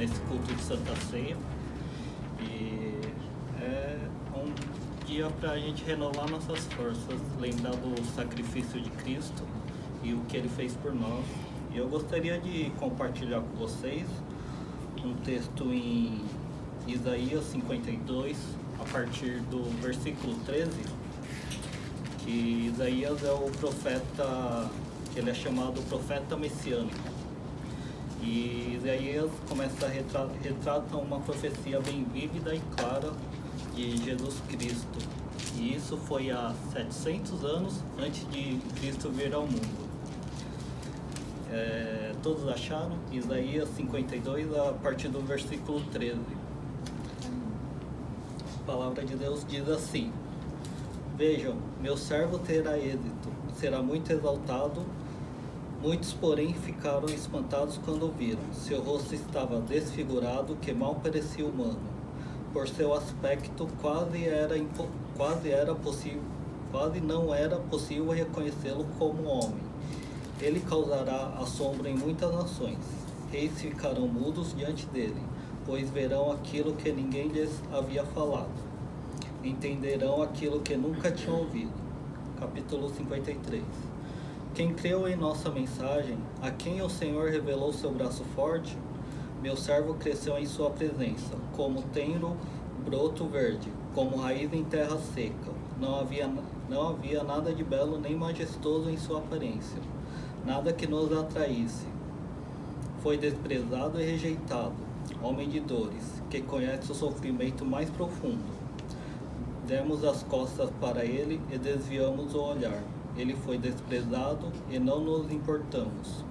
nesse culto de Santa Ceia. E é um dia para a gente renovar nossas forças, lembrar do sacrifício de Cristo e o que Ele fez por nós. E eu gostaria de compartilhar com vocês um texto em Isaías 52, a partir do versículo 13, que Isaías é o profeta, que ele é chamado profeta messiânico. E Isaías começa a retrata uma profecia bem vívida e clara de Jesus Cristo. E isso foi há 700 anos antes de Cristo vir ao mundo. Todos acharam? Isaías 52, a partir do versículo 13. A palavra de Deus diz assim: Vejam, meu servo terá êxito, será muito exaltado. Muitos, porém, ficaram espantados quando o viram. Seu rosto estava desfigurado, que mal parecia humano. Por seu aspecto, quase não era possível reconhecê-lo como homem. Ele causará assombro em muitas nações. Reis ficarão mudos diante dele, pois verão aquilo que ninguém lhes havia falado. Entenderão aquilo que nunca tinham ouvido. Capítulo 53. Quem creu em nossa mensagem, a quem o Senhor revelou seu braço forte, meu servo cresceu em sua presença, como tenro broto verde, como raiz em terra seca. Não havia nada de belo nem majestoso em sua aparência, nada que nos atraísse. Foi desprezado e rejeitado, homem de dores, que conhece o sofrimento mais profundo. Demos as costas para ele e desviamos o olhar. Ele foi desprezado e não nos importamos.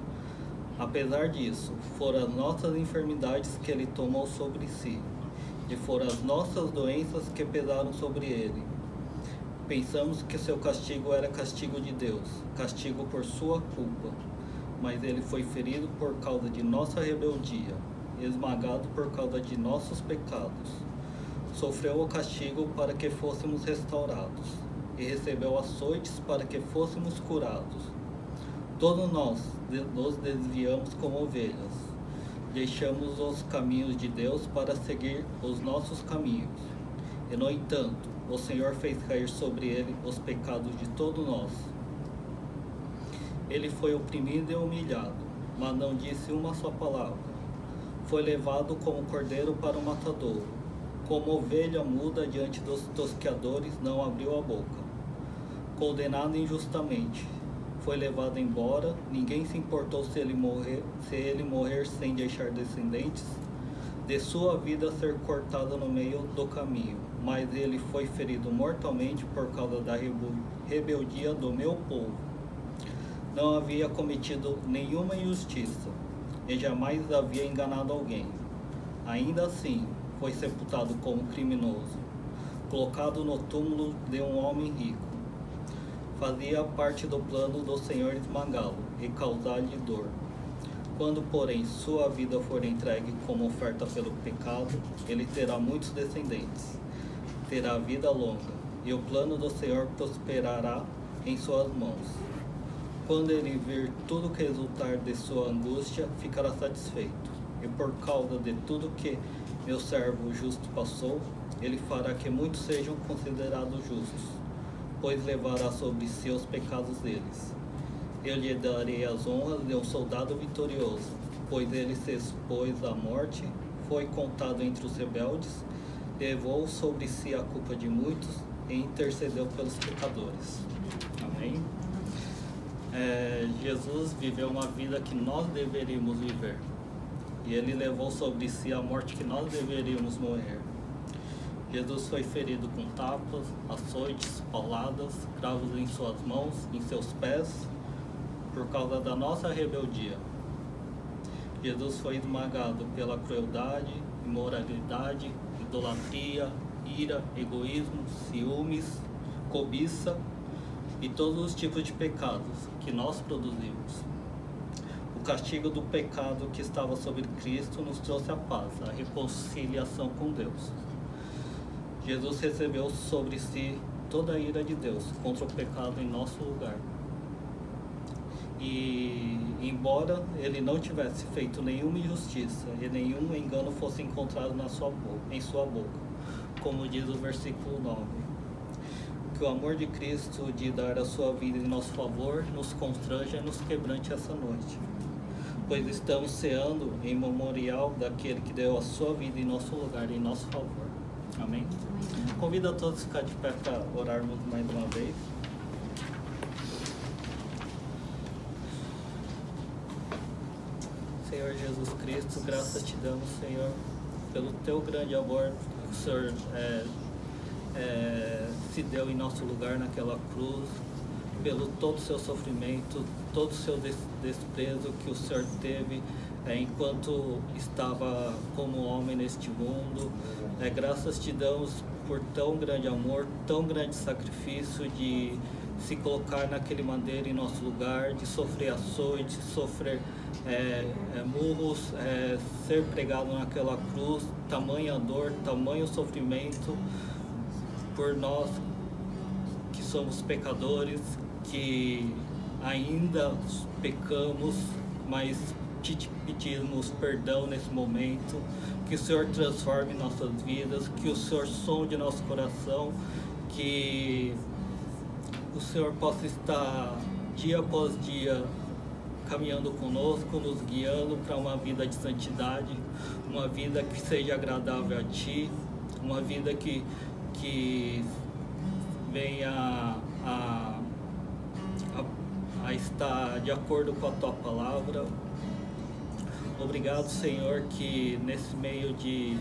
Apesar disso, foram as nossas enfermidades que ele tomou sobre si, e foram as nossas doenças que pesaram sobre ele. Pensamos que seu castigo era castigo de Deus, castigo por sua culpa. Mas ele foi ferido por causa de nossa rebeldia, esmagado por causa de nossos pecados. Sofreu o castigo para que fôssemos restaurados, e recebeu açoites para que fôssemos curados. Todos nós nos desviamos como ovelhas. Deixamos os caminhos de Deus para seguir os nossos caminhos. E, no entanto, o Senhor fez cair sobre ele os pecados de todos nós. Ele foi oprimido e humilhado, mas não disse uma só palavra. Foi levado como cordeiro para o matadouro. Como ovelha muda diante dos tosqueadores, não abriu a boca. Condenado injustamente, foi levado embora. Ninguém se importou se ele morrer sem deixar descendentes, de sua vida ser cortada no meio do caminho. Mas ele foi ferido mortalmente por causa da rebeldia do meu povo. Não havia cometido nenhuma injustiça, e jamais havia enganado alguém. Ainda assim, foi sepultado como criminoso, colocado no túmulo de um homem rico. Fazia parte do plano do Senhor esmagá-lo e causar-lhe dor. Quando, porém, sua vida for entregue como oferta pelo pecado, ele terá muitos descendentes, terá vida longa, e o plano do Senhor prosperará em suas mãos. Quando ele vir tudo que resultar de sua angústia, ficará satisfeito. E por causa de tudo que meu servo justo passou, ele fará que muitos sejam considerados justos, pois levará sobre si os pecados deles. Eu lhe darei as honras de um soldado vitorioso, pois ele se expôs à morte, foi contado entre os rebeldes, levou sobre si a culpa de muitos e intercedeu pelos pecadores. Amém? Jesus viveu uma vida que nós deveríamos viver, e ele levou sobre si a morte que nós deveríamos morrer. Jesus foi ferido com tapas, açoites, pauladas, cravos em suas mãos, em seus pés, por causa da nossa rebeldia. Jesus foi esmagado pela crueldade, imoralidade, idolatria, ira, egoísmo, ciúmes, cobiça e todos os tipos de pecados que nós produzimos. O castigo do pecado que estava sobre Cristo nos trouxe a paz, a reconciliação com Deus. Jesus recebeu sobre si toda a ira de Deus contra o pecado em nosso lugar. E embora ele não tivesse feito nenhuma injustiça e nenhum engano fosse encontrado em sua boca, como diz o versículo 9. Que o amor de Cristo de dar a sua vida em nosso favor nos constranja e nos quebrante essa noite, pois estamos ceando em memorial daquele que deu a sua vida em nosso lugar, em nosso favor. Amém? Convido a todos a ficar de pé para orarmos mais uma vez. Senhor Jesus Cristo, graças te damos, Senhor, pelo teu grande amor que o Senhor se deu em nosso lugar naquela cruz, pelo todo o seu sofrimento, todo o seu desprezo que o Senhor teve enquanto estava como homem neste mundo. Graças te damos por tão grande amor, tão grande sacrifício de se colocar naquele madeiro em nosso lugar, de sofrer açoites, sofrer murros, ser pregado naquela cruz, tamanha dor, tamanho sofrimento por nós que somos pecadores, que ainda pecamos, mas te pedimos perdão nesse momento, que o Senhor transforme nossas vidas, que o Senhor sonde nosso coração, que o Senhor possa estar dia após dia caminhando conosco, nos guiando para uma vida de santidade, uma vida que seja agradável a Ti, uma vida que venha a estar de acordo com a Tua Palavra. Obrigado, Senhor, que nesse meio de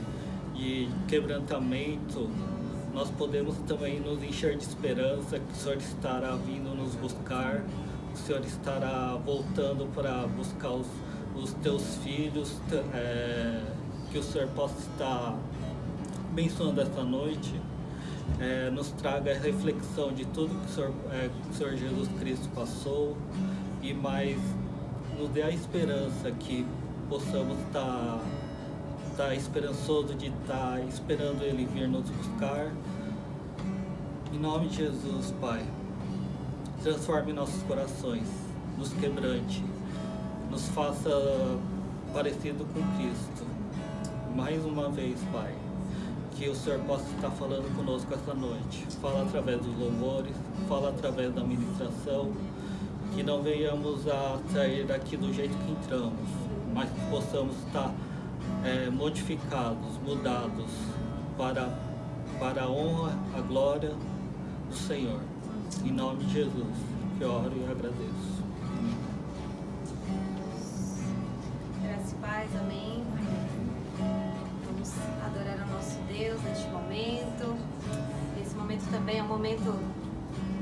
quebrantamento nós podemos também nos encher de esperança, que o Senhor estará vindo nos buscar, o Senhor estará voltando para buscar os Teus filhos, que o Senhor possa estar abençoando essa noite, nos traga a reflexão de tudo que o Senhor Jesus Cristo passou, e mais nos dê a esperança que possamos estar esperançoso de estar esperando Ele vir nos buscar. Em nome de Jesus, Pai, transforme nossos corações, nos quebrante, nos faça parecido com Cristo. Mais uma vez, Pai, que o Senhor possa estar falando conosco essa noite. Fala através dos louvores, fala através da ministração, que não venhamos a sair daqui do jeito que entramos, mas que possamos estar modificados, mudados para a honra, a glória do Senhor. Em nome de Jesus, que eu oro e agradeço. Graça e paz, amém. Vamos adorar ao nosso Deus neste momento. Esse momento também é um momento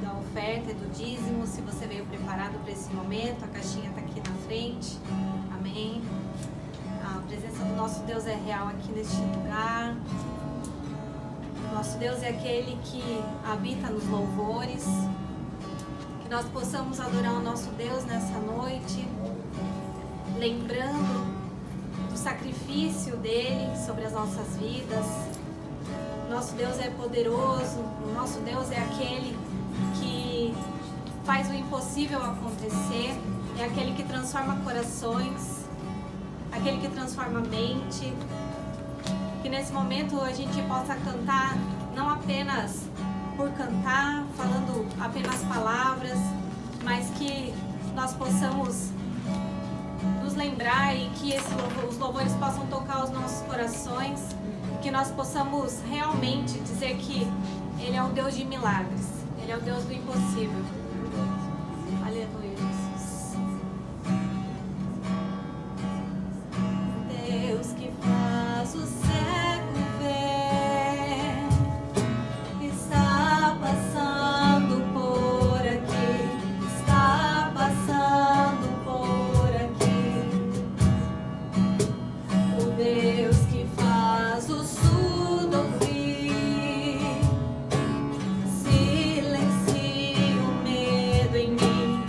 da oferta e do dízimo. Se você veio preparado para esse momento, a caixinha está aqui na frente. Amém. A presença do nosso Deus é real aqui neste lugar. O nosso Deus é aquele que habita nos louvores. Que nós possamos adorar o nosso Deus nessa noite, lembrando do sacrifício dele sobre as nossas vidas. Nosso Deus é poderoso, o nosso Deus é aquele que faz o impossível acontecer, é aquele que transforma corações, aquele que transforma a mente. Que nesse momento a gente possa cantar não apenas por cantar, falando apenas palavras, mas que nós possamos nos lembrar e que os louvores possam tocar os nossos corações, que nós possamos realmente dizer que Ele é o Deus de milagres, Ele é o Deus do impossível. Aleluia, Jesus. Deus que faz o cego ver, está passando por aqui, está passando por aqui. O Deus que faz o surdo ouvir, silencia o medo em mim,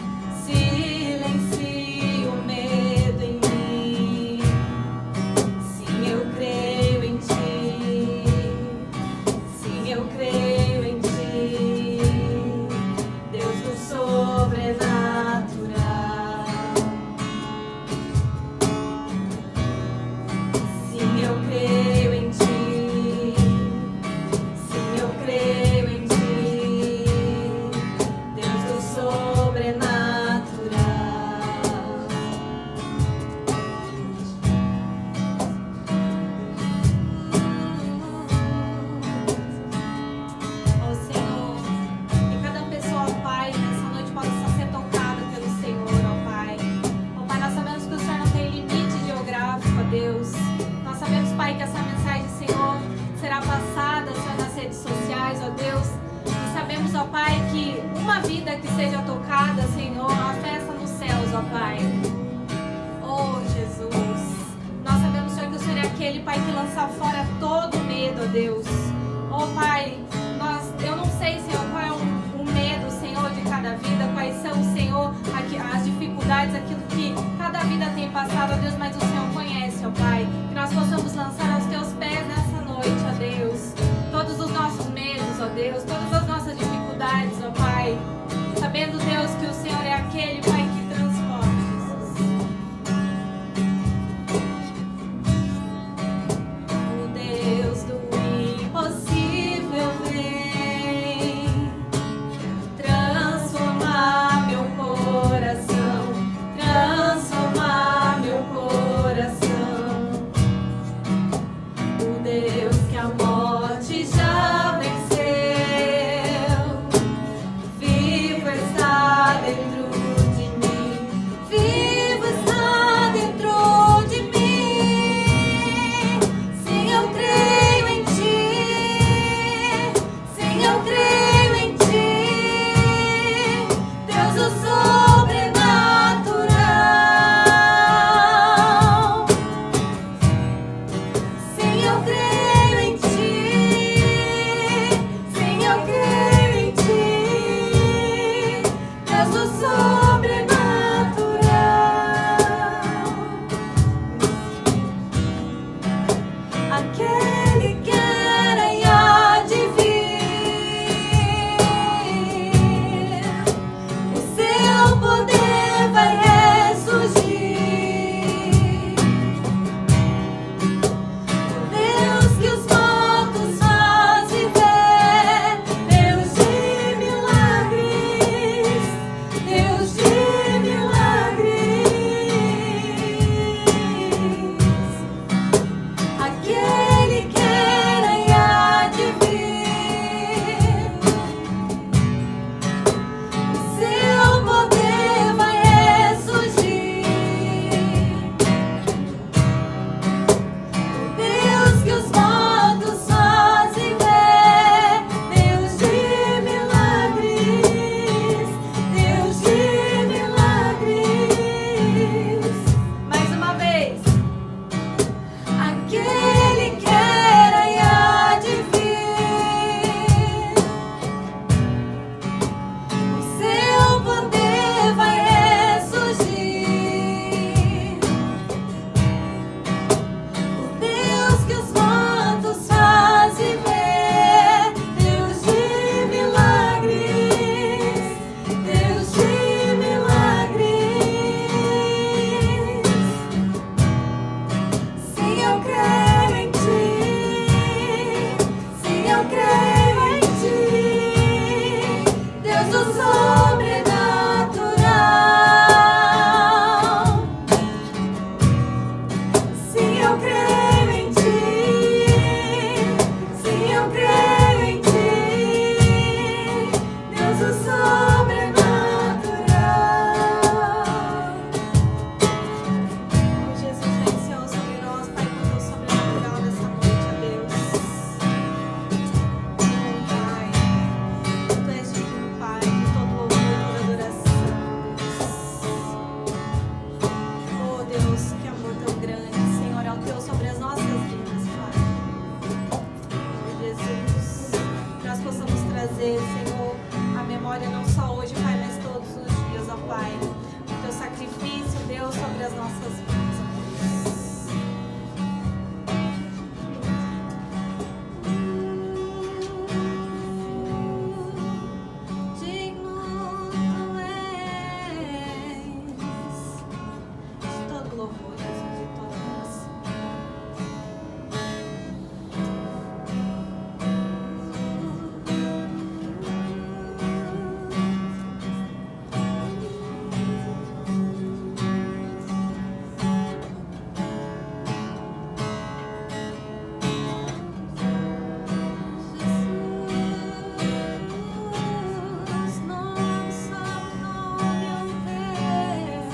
vida que seja tocada, Senhor, a festa nos céus, ó Pai. Oh, Jesus. Nós sabemos, Senhor, que o Senhor é aquele, Pai, que lança fora todo medo, ó Deus. Oh, Pai, eu não sei, Senhor, qual é o medo, Senhor, de cada vida, quais são, Senhor, as dificuldades, aquilo que cada vida tem passado, ó Deus, mas o Senhor conhece, ó Pai. Que nós possamos lançar aos Teus pés nessa noite, ó Deus, todos os nossos medos, ó Deus, todas as nossas dificuldades, ó Pai, sabendo, Deus, que o Senhor é aquele, Pai, que transforma, Jesus. O Deus do impossível vem transformar meu coração, transformar meu coração. O Deus que a morte já venceu, vivo está dentro de mim, vivo está dentro de mim. Sim, eu creio em Ti, sim, eu creio em Ti, Deus do sobrenatural. Sim, eu creio em Ti, sim, eu creio em Ti, Deus do sobrenatural. Aquele que era e há de vir, o seu poder vai ressurgir. Deus que os mortos faz viver, Deus de milagres, Deus de milagres. Aquele que era e há de vir, o seu poder vai ressurgir. Deus que os mortos faz viver, Deus de milagres, Deus de milagres. Mais uma vez. Aquele que era e há de vir, o seu poder vai ressurgir. O Deus que os mortos faz viver, Deus de milagres, Deus de milagres. Sim, eu creio em Ti, sim, eu creio em Ti, Deus do sobrenatural. Sim, eu creio em Ti, sim, eu creio em Ti, Deus do sobrenatural. Oh, Jesus, vem, Senhor, sobre nós, Pai, com o Teu sobrenatural nessa noite, ó Deus. Oh, Pai, Tu és digno, Pai, de todo louvor e toda adoração, Deus. Oh, Deus, que amor tão grande, Senhor, é o Teu sobre as nossas vidas, Pai. Oh, Jesus, que nós possamos trazer, Senhor, a memória não só hoje, Pai, mas todos os dias, ó Pai, o Teu sacrifício, Deus, sobre as nossas vidas, ó Deus. Digno Tu és de todo louvor, Jesus, de toda adoração. Jesus, nosso nome é o Teu.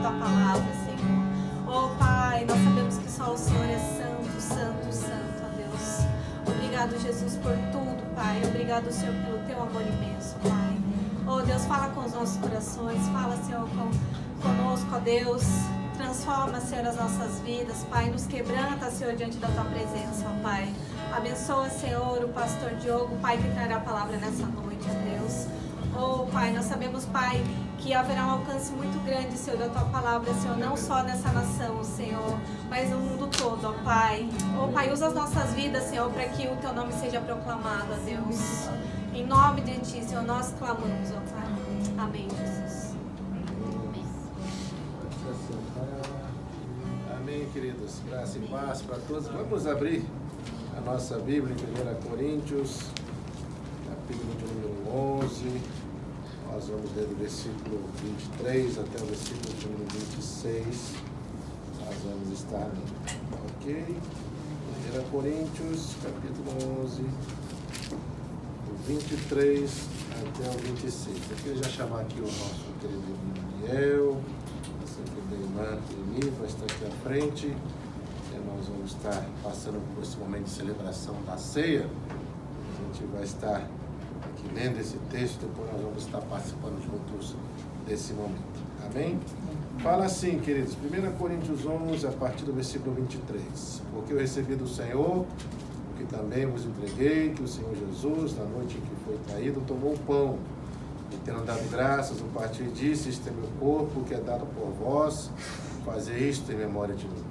tua palavra, Senhor. Oh Pai, nós sabemos que só o Senhor é santo, santo, santo, ó Deus. Obrigado, Jesus, por tudo, Pai. Obrigado, Senhor, pelo teu amor imenso, Pai. Oh Deus, fala com os nossos corações, fala, Senhor, conosco, ó Deus. Transforma, Senhor, as nossas vidas, Pai. Nos quebranta, Senhor, diante da tua presença, ó Pai. Abençoa, Senhor, o pastor Diogo, Pai, que trará a palavra nessa noite, ó Deus. Oh, Pai, nós sabemos, Pai, que haverá um alcance muito grande, Senhor, da tua palavra, Senhor, não só nessa nação, Senhor, mas no mundo todo, ó Pai. Oh, Pai, usa as nossas vidas, Senhor, para que o teu nome seja proclamado, ó Deus. Em nome de ti, Senhor, nós clamamos, ó Pai. Amém, Jesus. Amém, queridos. Graça e paz para todos. Vamos abrir a nossa Bíblia em 1 Coríntios, capítulo de número 11. Nós vamos ler do versículo 23 até o versículo de número 26. Nós vamos estar ok? 1 Coríntios, capítulo 11, do 23 até o 26. Eu queria já chamar aqui o nosso querido Daniel, nossa querida irmã Emi, vai estar aqui à frente. Nós vamos estar passando por esse momento de celebração da ceia. A gente vai estar aqui lendo esse texto, depois nós vamos estar participando juntos desse momento. Amém? Fala assim, queridos, 1 Coríntios 11, a partir do versículo 23. Porque eu recebi do Senhor, o que também vos entreguei, que o Senhor Jesus, na noite em que foi traído, tomou o pão, e tendo dado graças, o partiu e disse: este é meu corpo, que é dado por vós, fazer isto em memória de mim.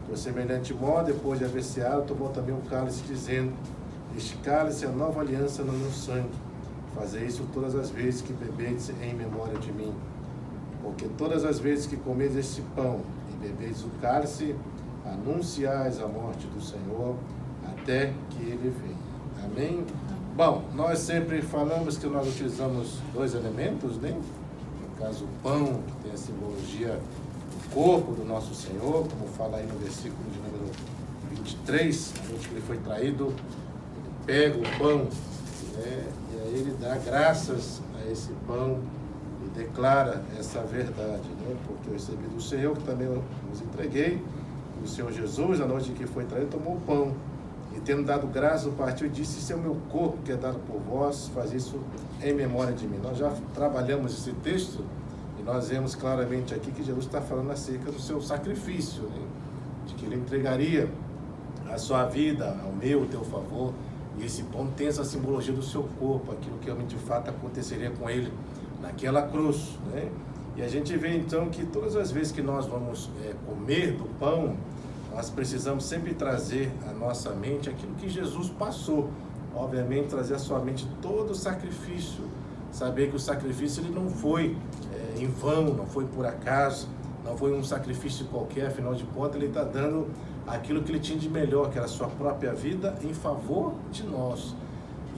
Por semelhante modo, depois de haver ceado, tomou também um cálice, dizendo: este cálice é a nova aliança no meu sangue. Fazei isso todas as vezes que bebedes em memória de mim. Porque todas as vezes que comedes este pão e bebedes o cálice, anunciais a morte do Senhor até que ele venha. Amém? Bom, nós sempre falamos que nós utilizamos dois elementos, né? No caso, o pão, que tem a simbologia do corpo do nosso Senhor, como fala aí no versículo de número 23, na noite que ele foi traído, ele pega o pão, né? E aí ele dá graças a esse pão e declara essa verdade, né? Porque eu recebi do Senhor, que também eu vos entreguei, o Senhor Jesus, na noite em que foi traído, tomou o pão, e tendo dado graças, partiu e disse: isso é o meu corpo que é dado por vós, faz isso em memória de mim. Nós já trabalhamos esse texto e nós vemos claramente aqui que Jesus está falando acerca do seu sacrifício, né? De que ele entregaria a sua vida ao meu, ao teu favor, e esse pão tem essa simbologia do seu corpo, aquilo que de fato aconteceria com ele naquela cruz, né? E a gente vê então que todas as vezes que nós vamos comer do pão, nós precisamos sempre trazer à nossa mente aquilo que Jesus passou. Obviamente, trazer à sua mente todo o sacrifício. Saber que o sacrifício ele não foi em vão, não foi por acaso, não foi um sacrifício qualquer. Afinal de contas, ele está dando aquilo que ele tinha de melhor, que era a sua própria vida, em favor de nós.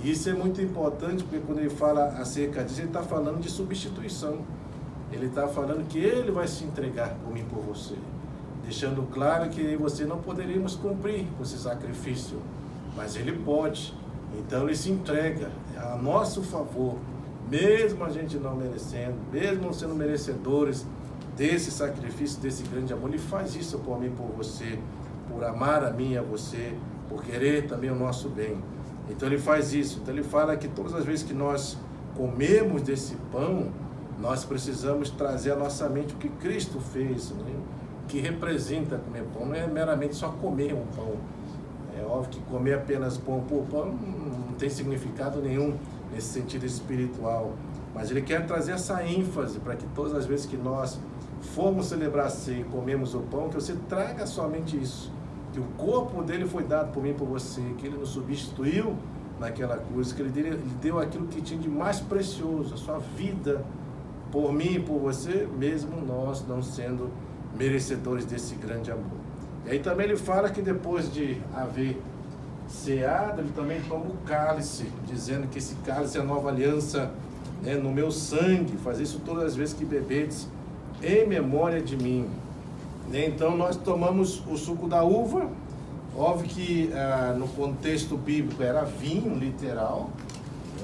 E isso é muito importante, porque quando ele fala acerca disso, ele está falando de substituição. Ele está falando que ele vai se entregar por mim, por você, deixando claro que você não poderíamos cumprir com esse sacrifício, mas ele pode. Então ele se entrega a nosso favor, mesmo a gente não merecendo, mesmo não sendo merecedores desse sacrifício, desse grande amor. Ele faz isso por mim, por você, por amar a mim e a você, por querer também o nosso bem. Então ele faz isso. Então ele fala que todas as vezes que nós comemos desse pão, nós precisamos trazer à nossa mente o que Cristo fez, né? Que representa comer pão. Não é meramente só comer um pão. É óbvio que comer apenas pão por pão não tem significado nenhum nesse sentido espiritual. Mas ele quer trazer essa ênfase para que todas as vezes que nós formos celebrar a ceia e comemos o pão, que você traga somente isso. Que o corpo dele foi dado por mim e por você, que ele nos substituiu naquela cruz, que ele deu aquilo que tinha de mais precioso, a sua vida, por mim e por você, mesmo nós não sendo merecedores desse grande amor. E aí também ele fala que depois de haver ceado, ele também toma o cálice, dizendo que esse cálice é a nova aliança, né, no meu sangue. Faz isso todas as vezes que bebedes em memória de mim. Então nós tomamos o suco da uva. Óbvio que no contexto bíblico era vinho literal,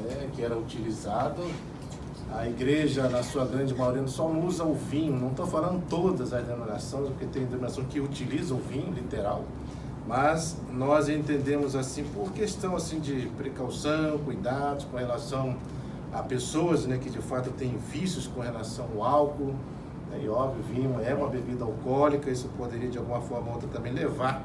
né, que era utilizado. a igreja, na sua grande maioria, só não usa o vinho. Não estou falando todas as denominações, porque tem denominação que utiliza o vinho, literal. Mas nós entendemos assim, por questão assim de precaução, cuidados com relação a pessoas, né, que de fato têm vícios com relação ao álcool, né, e óbvio, o vinho é uma bebida alcoólica, isso poderia de alguma forma ou outra também levar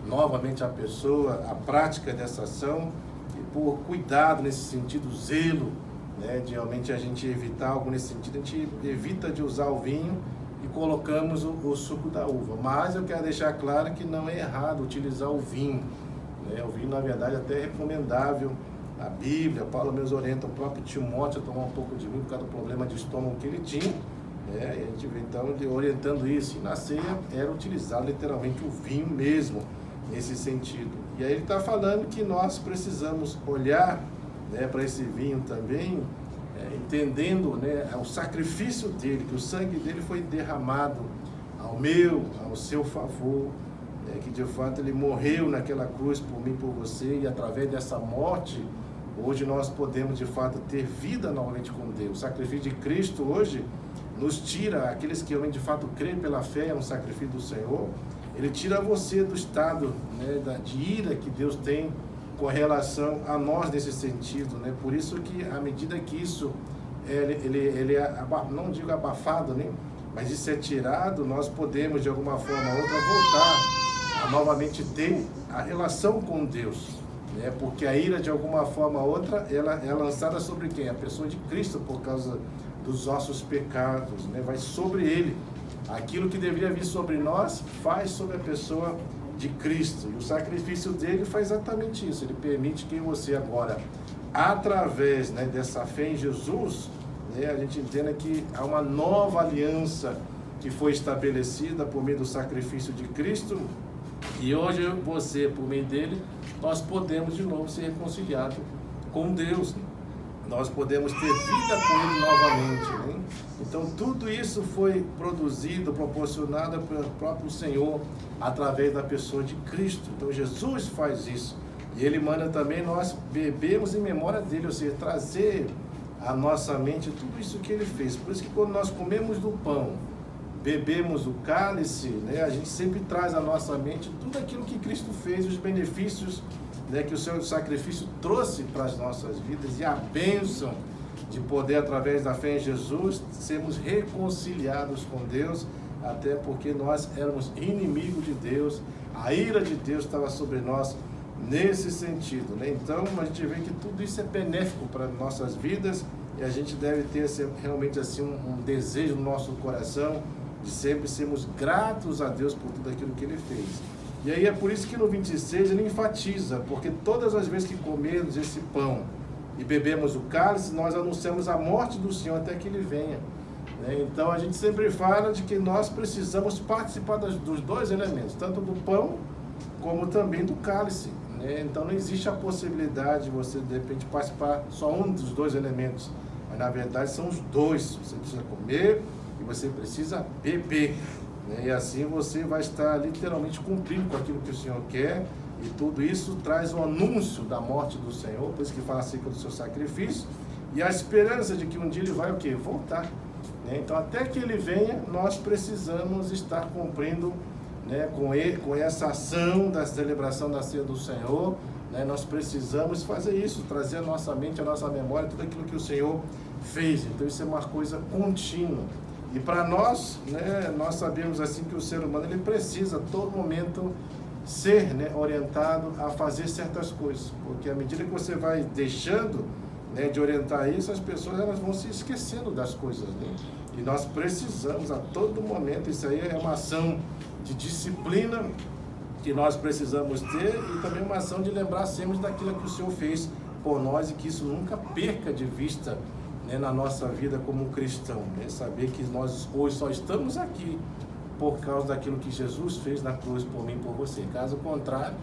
novamente a pessoa à prática dessa ação, e por cuidado nesse sentido, zelo, né, de realmente a gente evitar algo nesse sentido, a gente evita de usar o vinho e colocamos o suco da uva. Mas eu quero deixar claro que não é errado utilizar o vinho, né? O vinho, na verdade, até é recomendável. A Bíblia, Paulo mesmo orienta o próprio Timóteo a tomar um pouco de vinho por causa do problema de estômago que ele tinha, né? E a gente vê então ele orientando isso. E na ceia era utilizar literalmente o vinho mesmo, nesse sentido. E aí ele está falando que nós precisamos olhar, né, para esse vinho também, entendendo, né, o sacrifício dele, que o sangue dele foi derramado ao seu favor, que de fato ele morreu naquela cruz por mim, por você, e através dessa morte, hoje nós podemos de fato ter vida novamente com Deus. O sacrifício de Cristo hoje nos tira, aqueles que realmente de fato creem pela fé no sacrifício do Senhor, ele tira você do estado, né, de ira que Deus tem com relação a nós nesse sentido, né? Por isso que à medida que isso ele é, não digo abafado, né? Mas isso é tirado, nós podemos de alguma forma ou outra voltar a novamente ter a relação com Deus, né? Porque a ira de alguma forma ou outra ela é lançada sobre quem? A pessoa de Cristo, por causa dos nossos pecados, né? Vai sobre ele. Aquilo que deveria vir sobre nós faz sobre a pessoa de Cristo, e o sacrifício dele faz exatamente isso. Ele permite que você agora, através, né, dessa fé em Jesus, né, a gente entenda que há uma nova aliança que foi estabelecida por meio do sacrifício de Cristo, e hoje você, por meio dele, nós podemos de novo ser reconciliados com Deus, nós podemos ter vida com ele novamente, né? Então tudo isso foi produzido, proporcionado pelo próprio Senhor através da pessoa de Cristo. Então Jesus faz isso, e ele manda também nós bebemos em memória dele, ou seja, trazer à nossa mente tudo isso que ele fez. Por isso que quando nós comemos do pão, bebemos o cálice, né, a gente sempre traz à nossa mente tudo aquilo que Cristo fez, os benefícios, né, que o seu sacrifício trouxe para as nossas vidas, e a bênção de poder, através da fé em Jesus, sermos reconciliados com Deus, até porque nós éramos inimigos de Deus, a ira de Deus estava sobre nós nesse sentido, né? Então a gente vê que tudo isso é benéfico para nossas vidas, e a gente deve ter realmente assim um desejo no nosso coração de sempre sermos gratos a Deus por tudo aquilo que ele fez. E aí é por isso que no 26 ele enfatiza, porque todas as vezes que comemos esse pão e bebemos o cálice, nós anunciamos a morte do Senhor até que ele venha, né? Então a gente sempre fala de que nós precisamos participar dos dois elementos, tanto do pão como também do cálice, né? Então não existe a possibilidade de você de repente participar só um dos dois elementos, mas na verdade são os dois. Você precisa comer e você precisa beber, né? E assim você vai estar literalmente cumprindo com aquilo que o Senhor quer, e tudo isso traz o anúncio da morte do Senhor, por isso que fala acerca do seu sacrifício, e a esperança de que um dia ele vai o quê? Voltar, né? Então até que ele venha, nós precisamos estar cumprindo, né, com essa ação da celebração da ceia do Senhor, né? Nós precisamos fazer isso, trazer à nossa mente, à nossa memória, tudo aquilo que o Senhor fez. Então isso é uma coisa contínua. E para nós, né, nós sabemos assim que o ser humano ele precisa a todo momento ser, né, orientado a fazer certas coisas, porque à medida que você vai deixando, né, de orientar isso, as pessoas elas vão se esquecendo das coisas, né? E nós precisamos a todo momento, isso aí é uma ação de disciplina que nós precisamos ter, e também uma ação de lembrar sempre daquilo que o Senhor fez por nós, e que isso nunca perca de vista, né, na nossa vida como cristão, né? Saber que nós hoje só estamos aqui por causa daquilo que Jesus fez na cruz por mim e por você. Caso contrário,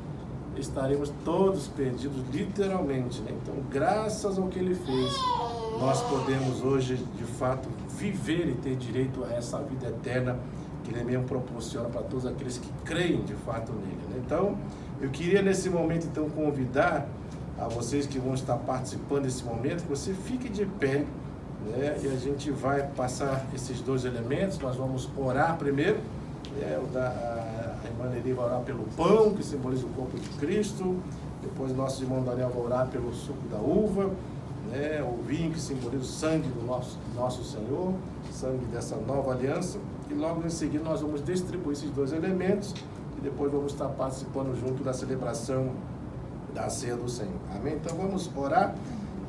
estaremos todos perdidos literalmente, né? Então, graças ao que ele fez, nós podemos hoje de fato viver e ter direito a essa vida eterna que ele mesmo proporciona para todos aqueles que creem de fato nele, né? Então, eu queria nesse momento então convidar a vocês que vão estar participando desse momento, que você fique de pé, né? E a gente vai passar esses 2 elementos. Nós vamos orar primeiro, a irmã Lili vai orar pelo pão, que simboliza o corpo de Cristo. Depois nosso irmão Daniel vai orar pelo suco da uva, né? O vinho, que simboliza o sangue do nosso Senhor, sangue dessa nova aliança. E logo em seguida nós vamos distribuir esses 2 elementos e depois vamos estar participando junto da celebração da ceia do Senhor. Amém? Então vamos orar.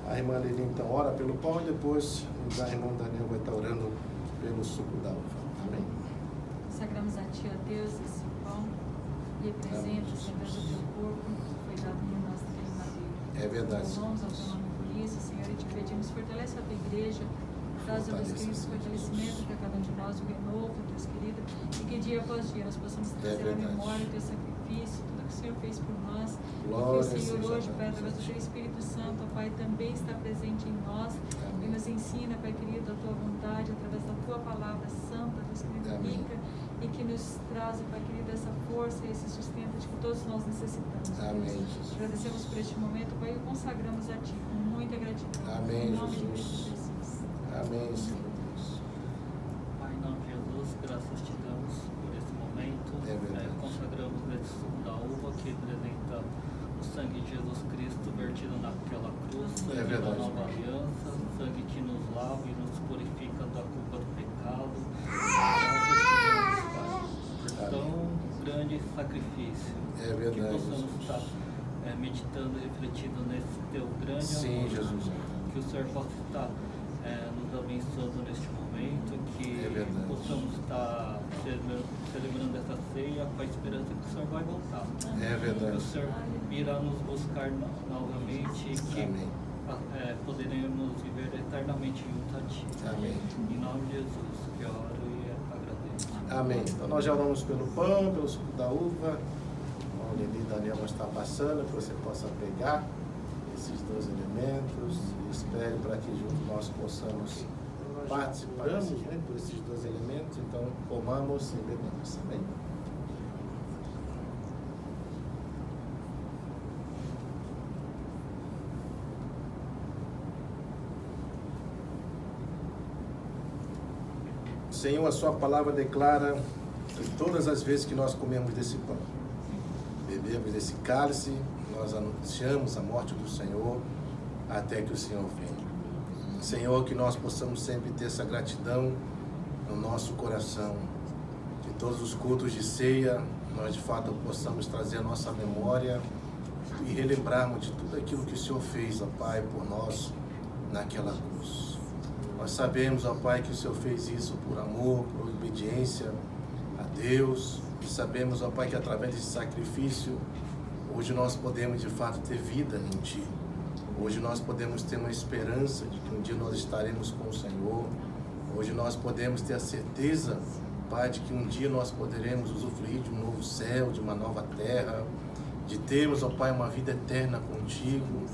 A irmã Lili então ora pelo pão e depois a irmã Daniel vai estar orando pelo suco da uva. Amém? Consagramos a Ti, ó Deus, esse pão e representa, Senhor, o Teu corpo que foi dado por nós naquele madeiro. É verdade. Louvamos ao Teu nome por isso, Senhor, e Te pedimos, fortalece a Tua igreja, traz a Deus Cristo fortalecimento para cada um de nós, o renovo, Deus querido, e que dia após dia nós possamos trazer à memória o Teu sacrifício, tudo que o Senhor fez por nós. Glória, e que o Senhor hoje, Pai, através do Teu Espírito Santo, ó Pai, também está presente em nós. E nos ensina, Pai querido, a Tua vontade, através da Tua palavra santa, Deus querido, rica, e que nos traz, Pai querido, essa força e esse sustento de que todos nós necessitamos. Amém, Jesus. Agradecemos por este momento, Pai, e o consagramos a Ti com muita gratidão. Amém, em nome de Jesus. Cristo Jesus. Amém, Senhor Deus. Pai, em nome de Jesus, graças te damos por esse momento. É verdade. Consagramos esse suco da uva que representa o sangue de Jesus Cristo vertido naquela cruz, sangue É verdade. da nova aliança, sangue que nos lava e nos purifica da culpa do pecado. Graças te damos, Pai, por tão grande sacrifício. É verdade, Que possamos Jesus. estar meditando e refletindo nesse teu grande Sim, amor. Jesus. Que o Senhor possa estar nos abençoando neste momento, que É verdade. possamos estar celebrando essa ceia com a esperança que o Senhor vai voltar. É verdade. Que o Senhor irá nos buscar novamente e que Amém. poderemos viver eternamente junto a Ti. Amém. Em nome de Jesus, que eu oro e agradeço. Amém. Então nós já oramos pelo pão, pelo suco da uva. O Lili e Daniel vão estar passando, que você possa pegar esses 2 elementos e espere para que juntos nós possamos participar, né, por esses 2 elementos. Então comamos e bebamos. Amém. Senhor, a sua palavra declara que todas as vezes que nós comemos desse pão, bebemos desse cálice, nós anunciamos a morte do Senhor até que o Senhor venha. Senhor, que nós possamos sempre ter essa gratidão no nosso coração, que todos os cultos de ceia, nós de fato possamos trazer a nossa memória e relembrarmos de tudo aquilo que o Senhor fez, ó Pai, por nós naquela cruz. Nós sabemos, ó Pai, que o Senhor fez isso por amor, por obediência a Deus. E sabemos, ó Pai, que através desse sacrifício, hoje nós podemos de fato ter vida em Ti. Hoje nós podemos ter uma esperança de que um dia nós estaremos com o Senhor. Hoje nós podemos ter a certeza, Pai, de que um dia nós poderemos usufruir de um novo céu, de uma nova terra, de termos, ó Pai, uma vida eterna contigo.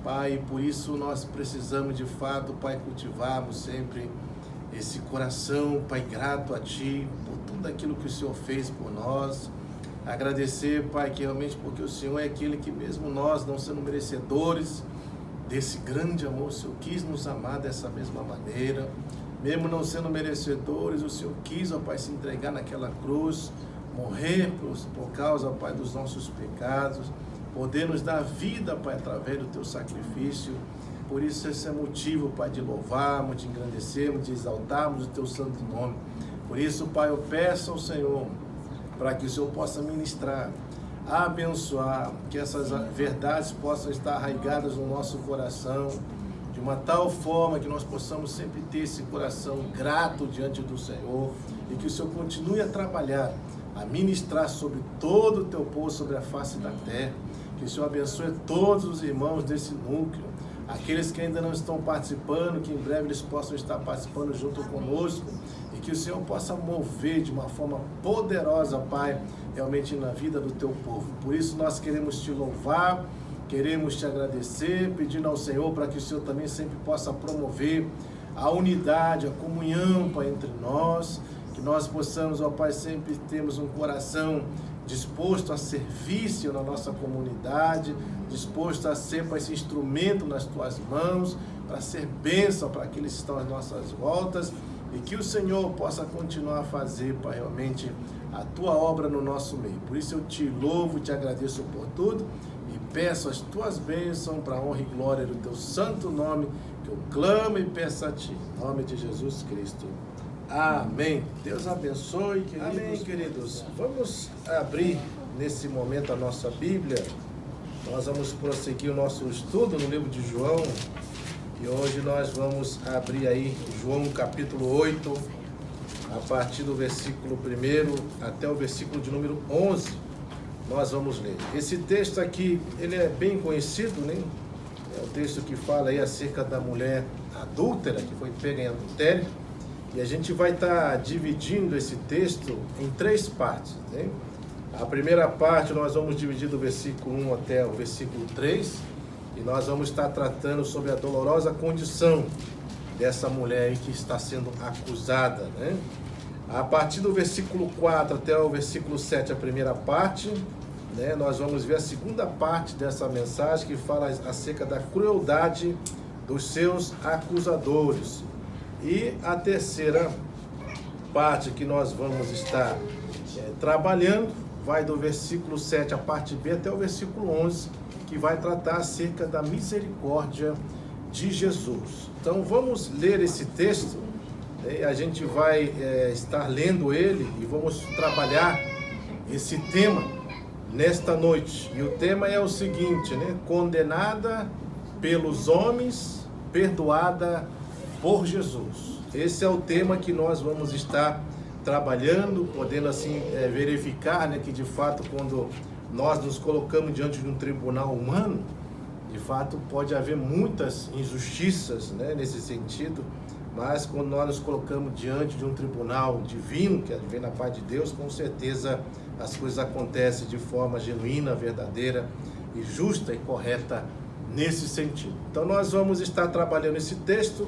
Pai, e por isso nós precisamos de fato, Pai, cultivarmos sempre esse coração, Pai, grato a Ti, por tudo aquilo que o Senhor fez por nós. Agradecer, Pai, que realmente porque o Senhor é aquele que mesmo nós, não sendo merecedores desse grande amor, o Senhor quis nos amar dessa mesma maneira. Mesmo não sendo merecedores, o Senhor quis, ó Pai, se entregar naquela cruz, morrer por causa, Pai, dos nossos pecados, poder nos dar vida, Pai, através do Teu sacrifício. Por isso esse é motivo, Pai, de louvarmos, de engrandecermos, de exaltarmos o Teu santo nome. Por isso, Pai, eu peço ao Senhor, para que o Senhor possa ministrar, abençoar, que essas verdades possam estar arraigadas no nosso coração, de uma tal forma que nós possamos sempre ter esse coração grato diante do Senhor, e que o Senhor continue a trabalhar, a ministrar sobre todo o Teu povo, sobre a face da terra. Que o Senhor abençoe todos os irmãos desse núcleo, aqueles que ainda não estão participando, que em breve eles possam estar participando junto conosco, e que o Senhor possa mover de uma forma poderosa, Pai, realmente na vida do Teu povo. Por isso nós queremos Te louvar, queremos Te agradecer, pedindo ao Senhor para que o Senhor também sempre possa promover a unidade, a comunhão, Pai, entre nós, Que nós possamos, ó Pai, sempre termos um coração disposto a serviço na nossa comunidade, disposto a ser, Pai, esse instrumento nas Tuas mãos, para ser bênção para aqueles que estão às nossas voltas, e que o Senhor possa continuar a fazer, Pai, realmente a Tua obra no nosso meio. Por isso eu te louvo, te agradeço por tudo, e peço as Tuas bênçãos para a honra e glória do Teu santo nome, que eu clamo e peço a Ti, em nome de Jesus Cristo. Amém. Deus abençoe, queridos. Amém, queridos. Vamos abrir nesse momento a nossa Bíblia. Nós vamos prosseguir o nosso estudo no livro de João. E hoje nós vamos abrir aí João capítulo 8, a partir do versículo 1 até o versículo de número 11. Nós vamos ler. Esse texto aqui, ele é bem conhecido, né? É o texto que fala aí acerca da mulher adúltera, que foi pega em adultério. E a gente vai estar dividindo esse texto em 3 partes, né? A primeira parte nós vamos dividir do versículo 1 até o versículo 3, e nós vamos estar tratando sobre a dolorosa condição dessa mulher aí que está sendo acusada, né? A partir do versículo 4 até o versículo 7, a primeira parte, né? Nós vamos ver a segunda parte dessa mensagem, que fala acerca da crueldade dos seus acusadores. E a terceira parte que nós vamos estar trabalhando vai do versículo 7, a parte B, até o versículo 11, que vai tratar acerca da misericórdia de Jesus. Então vamos ler esse texto, né? A gente vai estar lendo ele e vamos trabalhar esse tema nesta noite. E o tema é o seguinte, né? Condenada pelos homens, perdoada por Jesus. Esse é o tema que nós vamos estar trabalhando, podendo assim verificar, né, que de fato quando nós nos colocamos diante de um tribunal humano, de fato pode haver muitas injustiças, né, nesse sentido, mas quando nós nos colocamos diante de um tribunal divino, que vem na paz de Deus, com certeza as coisas acontecem de forma genuína, verdadeira e justa e correta nesse sentido. Então nós vamos estar trabalhando esse texto.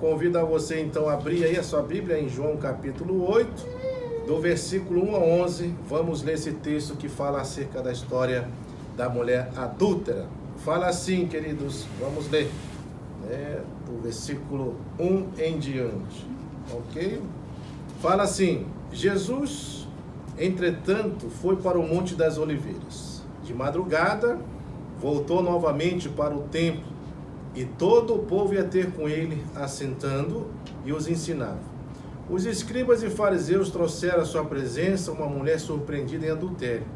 Convido a você então a abrir aí a sua Bíblia em João capítulo 8, do versículo 1 a 11. Vamos ler esse texto que fala acerca da história da mulher adúltera. Fala assim, queridos, vamos ler, né, do versículo 1 em diante, ok? Fala assim: Jesus, entretanto, foi para o Monte das Oliveiras. De madrugada, voltou novamente para o templo, e todo o povo ia ter com ele, assentando, e os ensinava. Os escribas e fariseus trouxeram à sua presença uma mulher surpreendida em adultério,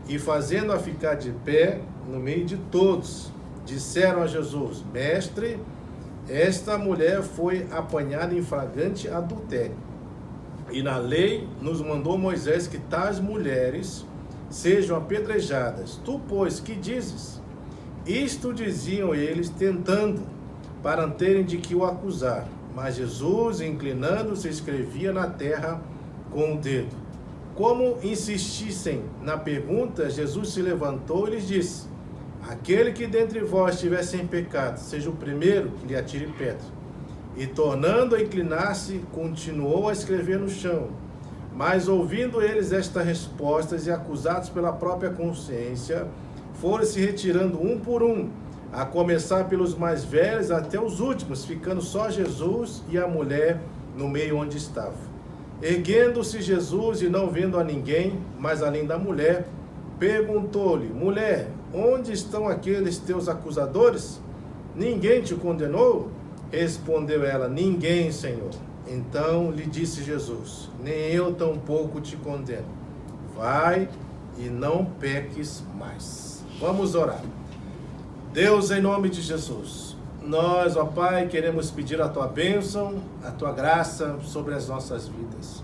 e fazendo-a ficar de pé no meio de todos, disseram a Jesus: Mestre, esta mulher foi apanhada em flagrante adultério, e na lei nos mandou Moisés que tais mulheres sejam apedrejadas. Tu, pois, que dizes? Isto diziam eles, tentando, para terem de que o acusar. Mas Jesus, inclinando-se, escrevia na terra com o dedo. Como insistissem na pergunta, Jesus se levantou e lhes disse: Aquele que dentre vós estiver sem pecado, seja o primeiro que lhe atire pedra. E tornando a inclinar-se, continuou a escrever no chão. Mas ouvindo eles estas respostas e acusados pela própria consciência, foram se retirando um por um, a começar pelos mais velhos até os últimos, ficando só Jesus e a mulher no meio onde estava. Erguendo-se Jesus e não vendo a ninguém, mas além da mulher, perguntou-lhe: Mulher, onde estão aqueles teus acusadores? Ninguém te condenou? Respondeu ela: Ninguém, Senhor. Então lhe disse Jesus: Nem eu tampouco te condeno. Vai e não peques mais. Vamos orar. Deus, em nome de Jesus, nós, ó Pai, queremos pedir a Tua bênção, a Tua graça sobre as nossas vidas.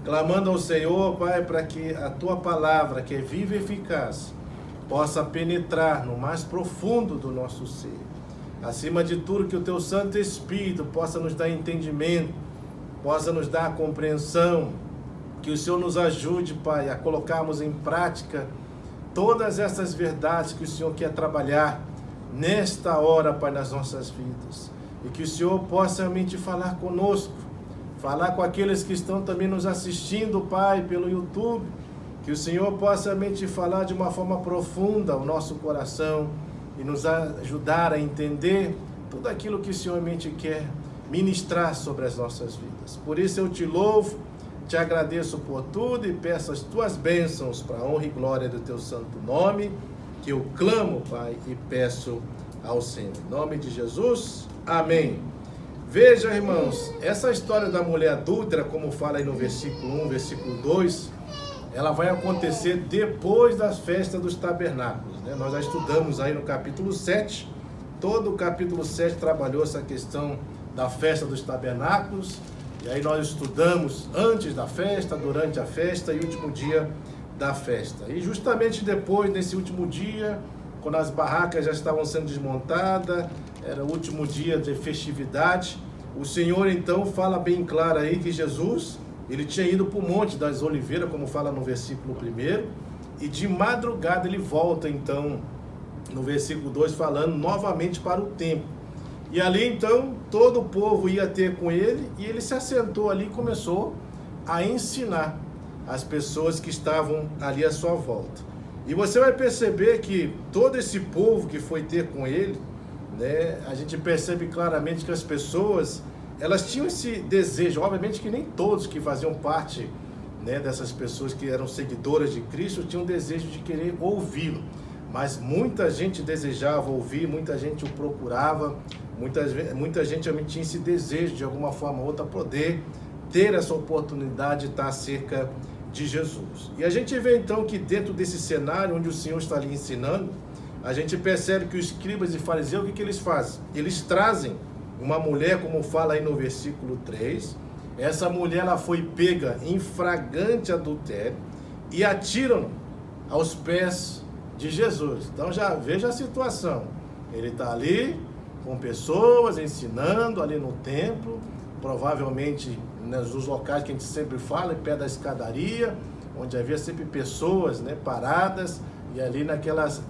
Clamando ao Senhor, Pai, para que a Tua palavra, que é viva e eficaz, possa penetrar no mais profundo do nosso ser. Acima de tudo, que o Teu Santo Espírito possa nos dar entendimento, possa nos dar compreensão, que o Senhor nos ajude, Pai, a colocarmos em prática todas essas verdades que o Senhor quer trabalhar nesta hora, Pai, nas nossas vidas. E que o Senhor possa realmente falar conosco, falar com aqueles que estão também nos assistindo, Pai, pelo YouTube, que o Senhor possa realmente falar de uma forma profunda ao nosso coração e nos ajudar a entender tudo aquilo que o Senhor realmente quer ministrar sobre as nossas vidas. Por isso eu te louvo, te agradeço por tudo e peço as tuas bênçãos para a honra e glória do teu santo nome, que eu clamo, Pai, e peço ao Senhor. Em nome de Jesus, amém. Veja, irmãos, essa história da mulher adúltera, como fala aí no versículo 1, versículo 2, ela vai acontecer depois das festas dos tabernáculos, né? Nós já estudamos aí no capítulo 7, todo o capítulo 7 trabalhou essa questão da festa dos tabernáculos, e aí nós estudamos antes da festa, durante a festa e último dia da festa. E justamente depois desse último dia, quando as barracas já estavam sendo desmontadas, era o último dia de festividade, o Senhor então fala bem claro aí que Jesus, ele tinha ido para o Monte das Oliveiras, como fala no versículo 1, e de madrugada ele volta então, no versículo 2, falando novamente para o templo. E ali então, todo o povo ia ter com ele, e ele se assentou ali e começou a ensinar as pessoas que estavam ali à sua volta. E você vai perceber que todo esse povo que foi ter com ele, né, a gente percebe claramente que as pessoas, elas tinham esse desejo, obviamente que nem todos que faziam parte, né, dessas pessoas que eram seguidoras de Cristo tinham desejo de querer ouvi-lo, mas muita gente desejava ouvir, muita gente o procurava, muita gente também tinha esse desejo de alguma forma ou outra poder ter essa oportunidade de estar acerca de Jesus. E a gente vê então que dentro desse cenário onde o Senhor está ali ensinando, a gente percebe que os escribas e fariseus, o que eles fazem? Eles trazem uma mulher, como fala aí no versículo 3, essa mulher ela foi pega em flagrante adultério e atiram aos pés de Jesus. Então já veja a situação, ele está ali com pessoas ensinando ali no templo, provavelmente nos locais que a gente sempre fala, em pé da escadaria, onde havia sempre pessoas, né, paradas, e ali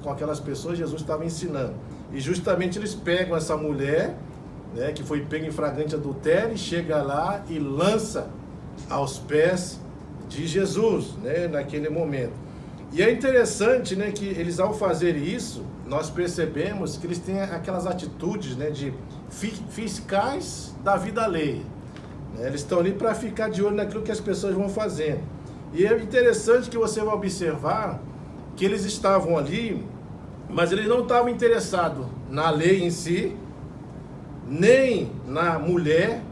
com aquelas pessoas Jesus estava ensinando. E justamente eles pegam essa mulher, né, que foi pega em flagrante adultério, e chega lá e lança aos pés de Jesus, né, naquele momento. E é interessante, né, que eles, ao fazer isso, nós percebemos que eles têm aquelas atitudes, né, de fiscais da vida alheia. Eles estão ali para ficar de olho naquilo que as pessoas vão fazendo. E é interessante que você vai observar que eles estavam ali, mas eles não estavam interessados na lei em si, nem na mulher,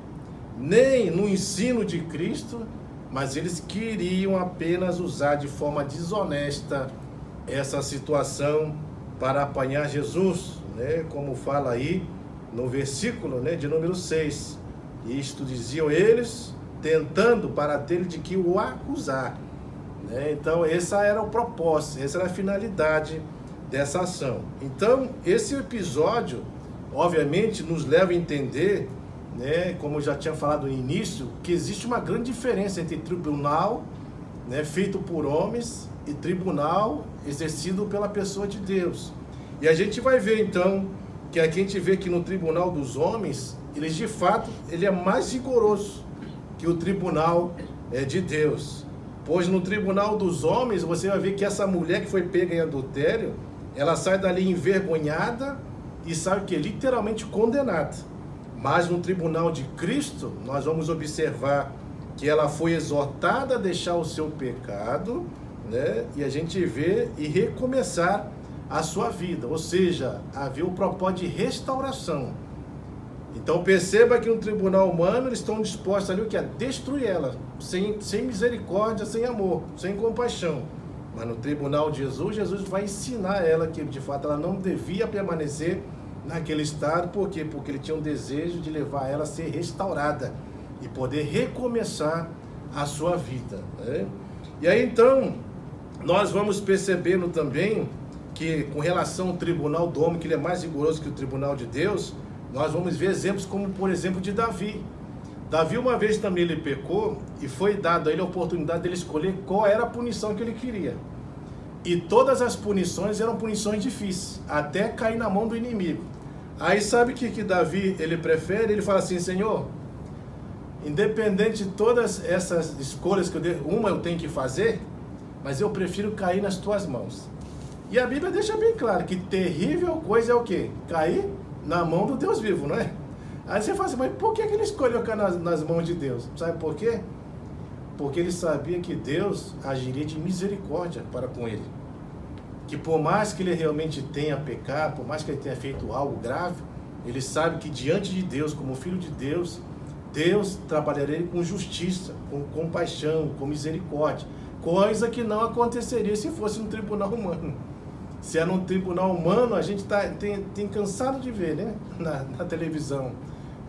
nem no ensino de Cristo, mas eles queriam apenas usar de forma desonesta essa situação para apanhar Jesus, né? Como fala aí no versículo, né, de número 6. Isto diziam eles, tentando para ter de que o acusar, né? Então, essa era o propósito, essa era a finalidade dessa ação. Então, esse episódio, obviamente, nos leva a entender, né, como eu já tinha falado no início, que existe uma grande diferença entre tribunal, né, feito por homens, e tribunal exercido pela pessoa de Deus. E a gente vai ver, então, que aqui a gente vê que no tribunal dos homens, eles de fato, ele é mais rigoroso que o tribunal de Deus. Pois no tribunal dos homens, você vai ver que essa mulher que foi pega em adultério, ela sai dali envergonhada e sai o que? Literalmente condenada. Mas no tribunal de Cristo, nós vamos observar que ela foi exortada a deixar o seu pecado, né? E a gente vê e recomeçar a sua vida. Ou seja, havia o propósito de restauração. Então perceba que no tribunal humano eles estão dispostos ali o que é? Destruir ela, sem misericórdia, sem amor, sem compaixão. Mas no tribunal de Jesus, Jesus vai ensinar ela que de fato ela não devia permanecer naquele estado. Por quê? Porque ele tinha um desejo de levar ela a ser restaurada e poder recomeçar a sua vida, né? E aí então nós vamos percebendo também que com relação ao tribunal do homem, que ele é mais rigoroso que o tribunal de Deus, nós vamos ver exemplos como, por exemplo, de Davi. Davi uma vez também ele pecou e foi dado a ele a oportunidade de ele escolher qual era a punição que ele queria. E todas as punições eram punições difíceis, até cair na mão do inimigo. Aí sabe o que Davi ele prefere? Ele fala assim: Senhor, independente de todas essas escolhas que eu tenho que fazer, mas eu prefiro cair nas tuas mãos. E a Bíblia deixa bem claro que terrível coisa é o quê? Cair na mão do Deus vivo, não é? Aí você fala assim, mas por que ele escolheu cair nas mãos de Deus? Sabe por quê? Porque ele sabia que Deus agiria de misericórdia para com ele. Que por mais que ele realmente tenha pecado, por mais que ele tenha feito algo grave, ele sabe que diante de Deus, como filho de Deus, Deus trabalharia com justiça, com compaixão, com misericórdia. Coisa que não aconteceria se fosse no tribunal humano. Se é no tribunal humano, a gente tem cansado de ver, né? Na televisão.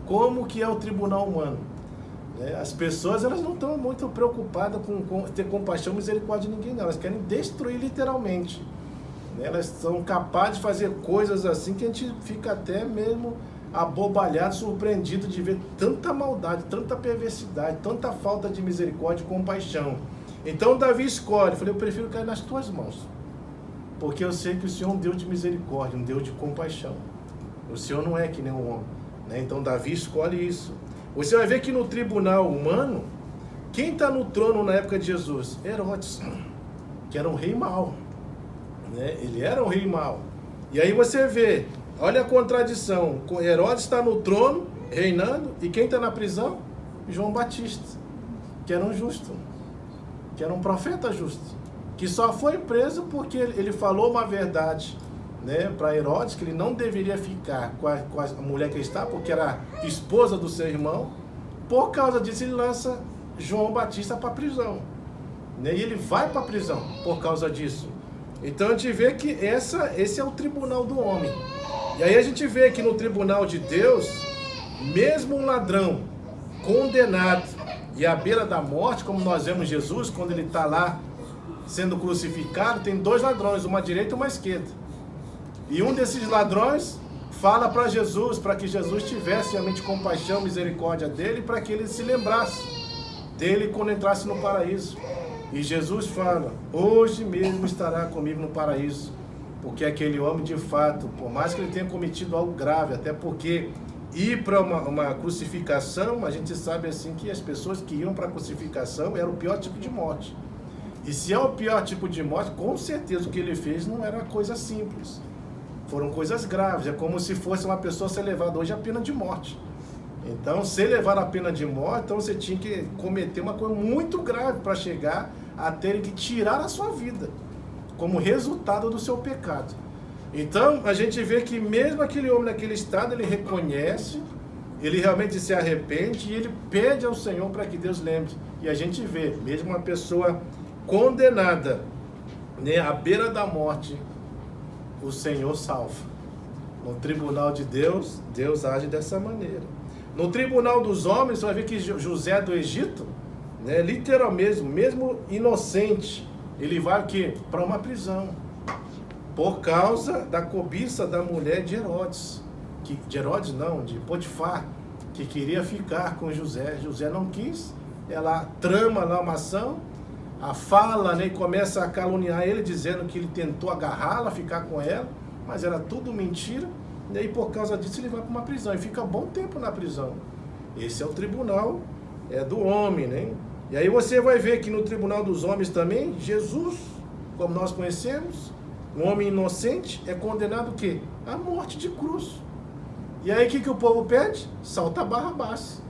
Como que é o tribunal humano? As pessoas, elas não estão muito preocupadas com ter compaixão e misericórdia de ninguém, não. Elas querem destruir literalmente. Elas são capazes de fazer coisas assim que a gente fica até mesmo abobalhado, surpreendido de ver tanta maldade, tanta perversidade, tanta falta de misericórdia e compaixão. Então Davi escolhe, eu prefiro cair nas tuas mãos, porque eu sei que o Senhor é um Deus de misericórdia, um Deus de compaixão. O Senhor não é que nem um homem, né? Então Davi escolhe isso. Você vai ver que no tribunal humano, quem está no trono na época de Jesus? Herodes, que era um rei mau, né? Ele era um rei mau. E aí você vê, olha a contradição, Herodes está no trono, reinando, e quem está na prisão? João Batista, que era um justo, que era um profeta justo, que só foi preso porque ele falou uma verdade, né, para Herodes, que ele não deveria ficar com a mulher que está, porque era esposa do seu irmão. Por causa disso ele lança João Batista para a prisão, né, e ele vai para a prisão por causa disso. Então a gente vê que esse é o tribunal do homem. E aí a gente vê que no tribunal de Deus, mesmo um ladrão condenado e à beira da morte, como nós vemos Jesus, quando ele está lá sendo crucificado, tem dois ladrões, uma à direita e uma à esquerda. E um desses ladrões fala para Jesus, para que Jesus tivesse realmente compaixão, misericórdia dele, para que ele se lembrasse dele quando entrasse no paraíso. E Jesus fala, hoje mesmo estará comigo no paraíso. Porque aquele homem, de fato, por mais que ele tenha cometido algo grave, até porque ir para uma crucificação, a gente sabe assim que as pessoas que iam para a crucificação era o pior tipo de morte. E se é o pior tipo de morte, com certeza o que ele fez não era coisa simples. Foram coisas graves, é como se fosse uma pessoa ser levada hoje à pena de morte. Então, ser levado à pena de morte, então você tinha que cometer uma coisa muito grave para chegar a terem que tirar a sua vida, como resultado do seu pecado. Então, a gente vê que mesmo aquele homem naquele estado, ele reconhece, ele realmente se arrepende e ele pede ao Senhor para que Deus lembre. E a gente vê, mesmo uma pessoa condenada, né, à beira da morte, o Senhor salva. No tribunal de Deus, Deus age dessa maneira. No tribunal dos homens, você vai ver que José do Egito, né, literalmente, mesmo inocente, ele vai o quê? Para uma prisão. Por causa da cobiça da mulher de Herodes. De Potifar, que queria ficar com José. José não quis, ela trama lá uma ação, a fala, né, e começa a caluniar ele, dizendo que ele tentou agarrá-la, ficar com ela, mas era tudo mentira. E aí, por causa disso, ele vai para uma prisão e fica bom tempo na prisão. Esse é o tribunal do homem, né? E aí você vai ver que no tribunal dos homens também, Jesus, como nós conhecemos, um homem inocente é condenado o quê? À morte de cruz. E aí o que o povo pede? Salta Barrabás,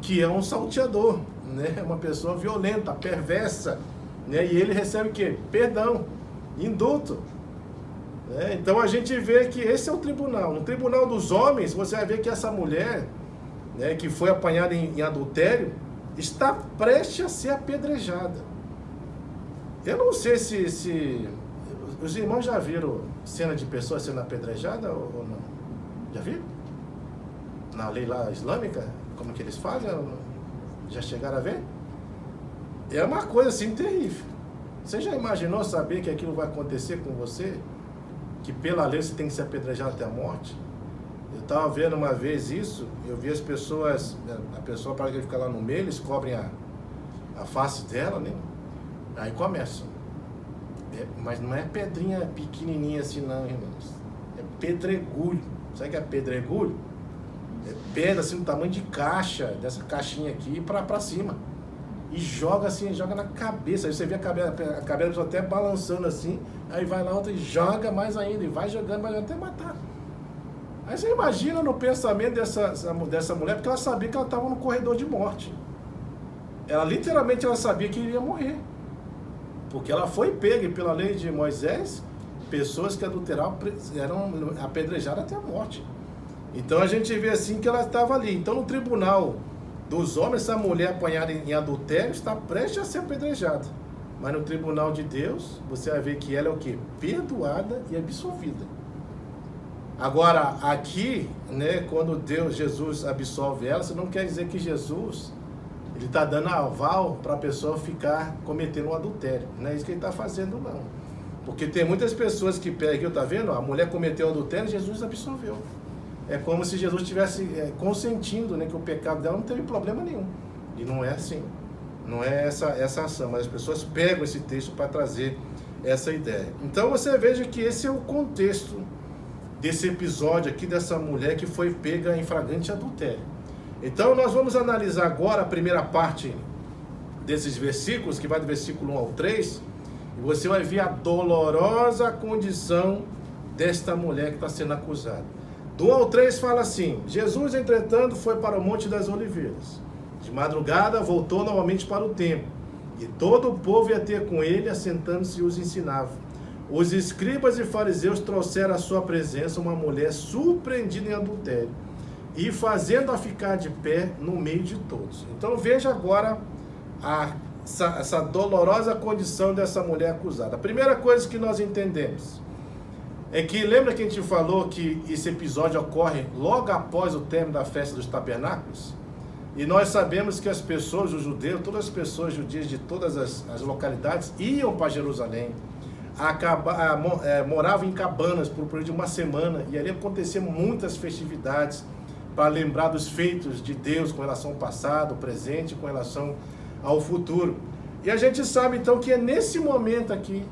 que é um salteador, né? Uma pessoa violenta, perversa, né? E ele recebe o quê? Perdão, indulto. Então a gente vê que esse é o tribunal. No tribunal dos homens, você vai ver que essa mulher, né, que foi apanhada em adultério, está prestes a ser apedrejada. Eu não sei se os irmãos já viram cena de pessoas sendo apedrejada ou não? Já viram? Na lei lá islâmica, como que eles fazem? Já chegaram a ver? É uma coisa assim terrível. Você já imaginou saber que aquilo vai acontecer com você? Que pela lei você tem que ser apedrejado até a morte? Eu estava vendo uma vez isso, eu vi as pessoas, a pessoa para que ficar lá no meio, eles cobrem a face dela, né? Aí começam. Mas não é pedrinha pequenininha assim não, irmãos. É pedregulho. Sabe o que é pedregulho? pedra assim, do tamanho de caixa, dessa caixinha aqui, para cima. E joga assim, joga na cabeça. Aí você vê a cabeça da pessoa até balançando assim, aí vai lá outra e joga mais ainda, e vai jogando, vai até matar. Aí você imagina no pensamento dessa mulher, porque ela sabia que ela estava no corredor de morte. Ela literalmente sabia que iria morrer. Porque ela foi pega, e pela lei de Moisés, pessoas que adulteravam eram apedrejadas até a morte. Então a gente vê assim que ela estava ali. Então no tribunal dos homens, essa mulher apanhada em adultério está prestes a ser apedrejada. Mas no tribunal de Deus, você vai ver que ela é o quê? Perdoada e absolvida. Agora, aqui, né, quando Jesus absolve ela, isso não quer dizer que Jesus ele está dando aval para a pessoa ficar cometendo um adultério. Não é isso que ele está fazendo, não. Porque tem muitas pessoas que pegam, tá vendo? A mulher cometeu adultério e Jesus absolveu. É como se Jesus estivesse consentindo, né, que o pecado dela não teve problema nenhum. E não é assim. Não é essa ação. Mas as pessoas pegam esse texto para trazer essa ideia. Então você veja que esse é o contexto desse episódio aqui, dessa mulher que foi pega em flagrante adultério. Então nós vamos analisar agora a primeira parte desses versículos, que vai do versículo 1 ao 3, e você vai ver a dolorosa condição desta mulher que está sendo acusada. Do 1 ao 3 fala assim: Jesus, entretanto, foi para o Monte das Oliveiras. De madrugada voltou novamente para o templo, e todo o povo ia ter com ele, assentando-se e os ensinava. Os escribas e fariseus trouxeram à sua presença uma mulher surpreendida em adultério, e fazendo-a ficar de pé no meio de todos. Então veja agora essa dolorosa condição dessa mulher acusada. A primeira coisa que nós entendemos é que, lembra que a gente falou que esse episódio ocorre logo após o término da festa dos tabernáculos? E nós sabemos que as pessoas, os judeus, todas as pessoas judias de todas as localidades iam para Jerusalém, moravam em cabanas por um período de uma semana, e ali aconteciam muitas festividades para lembrar dos feitos de Deus com relação ao passado, presente, com relação ao futuro. E a gente sabe então que é nesse momento aqui,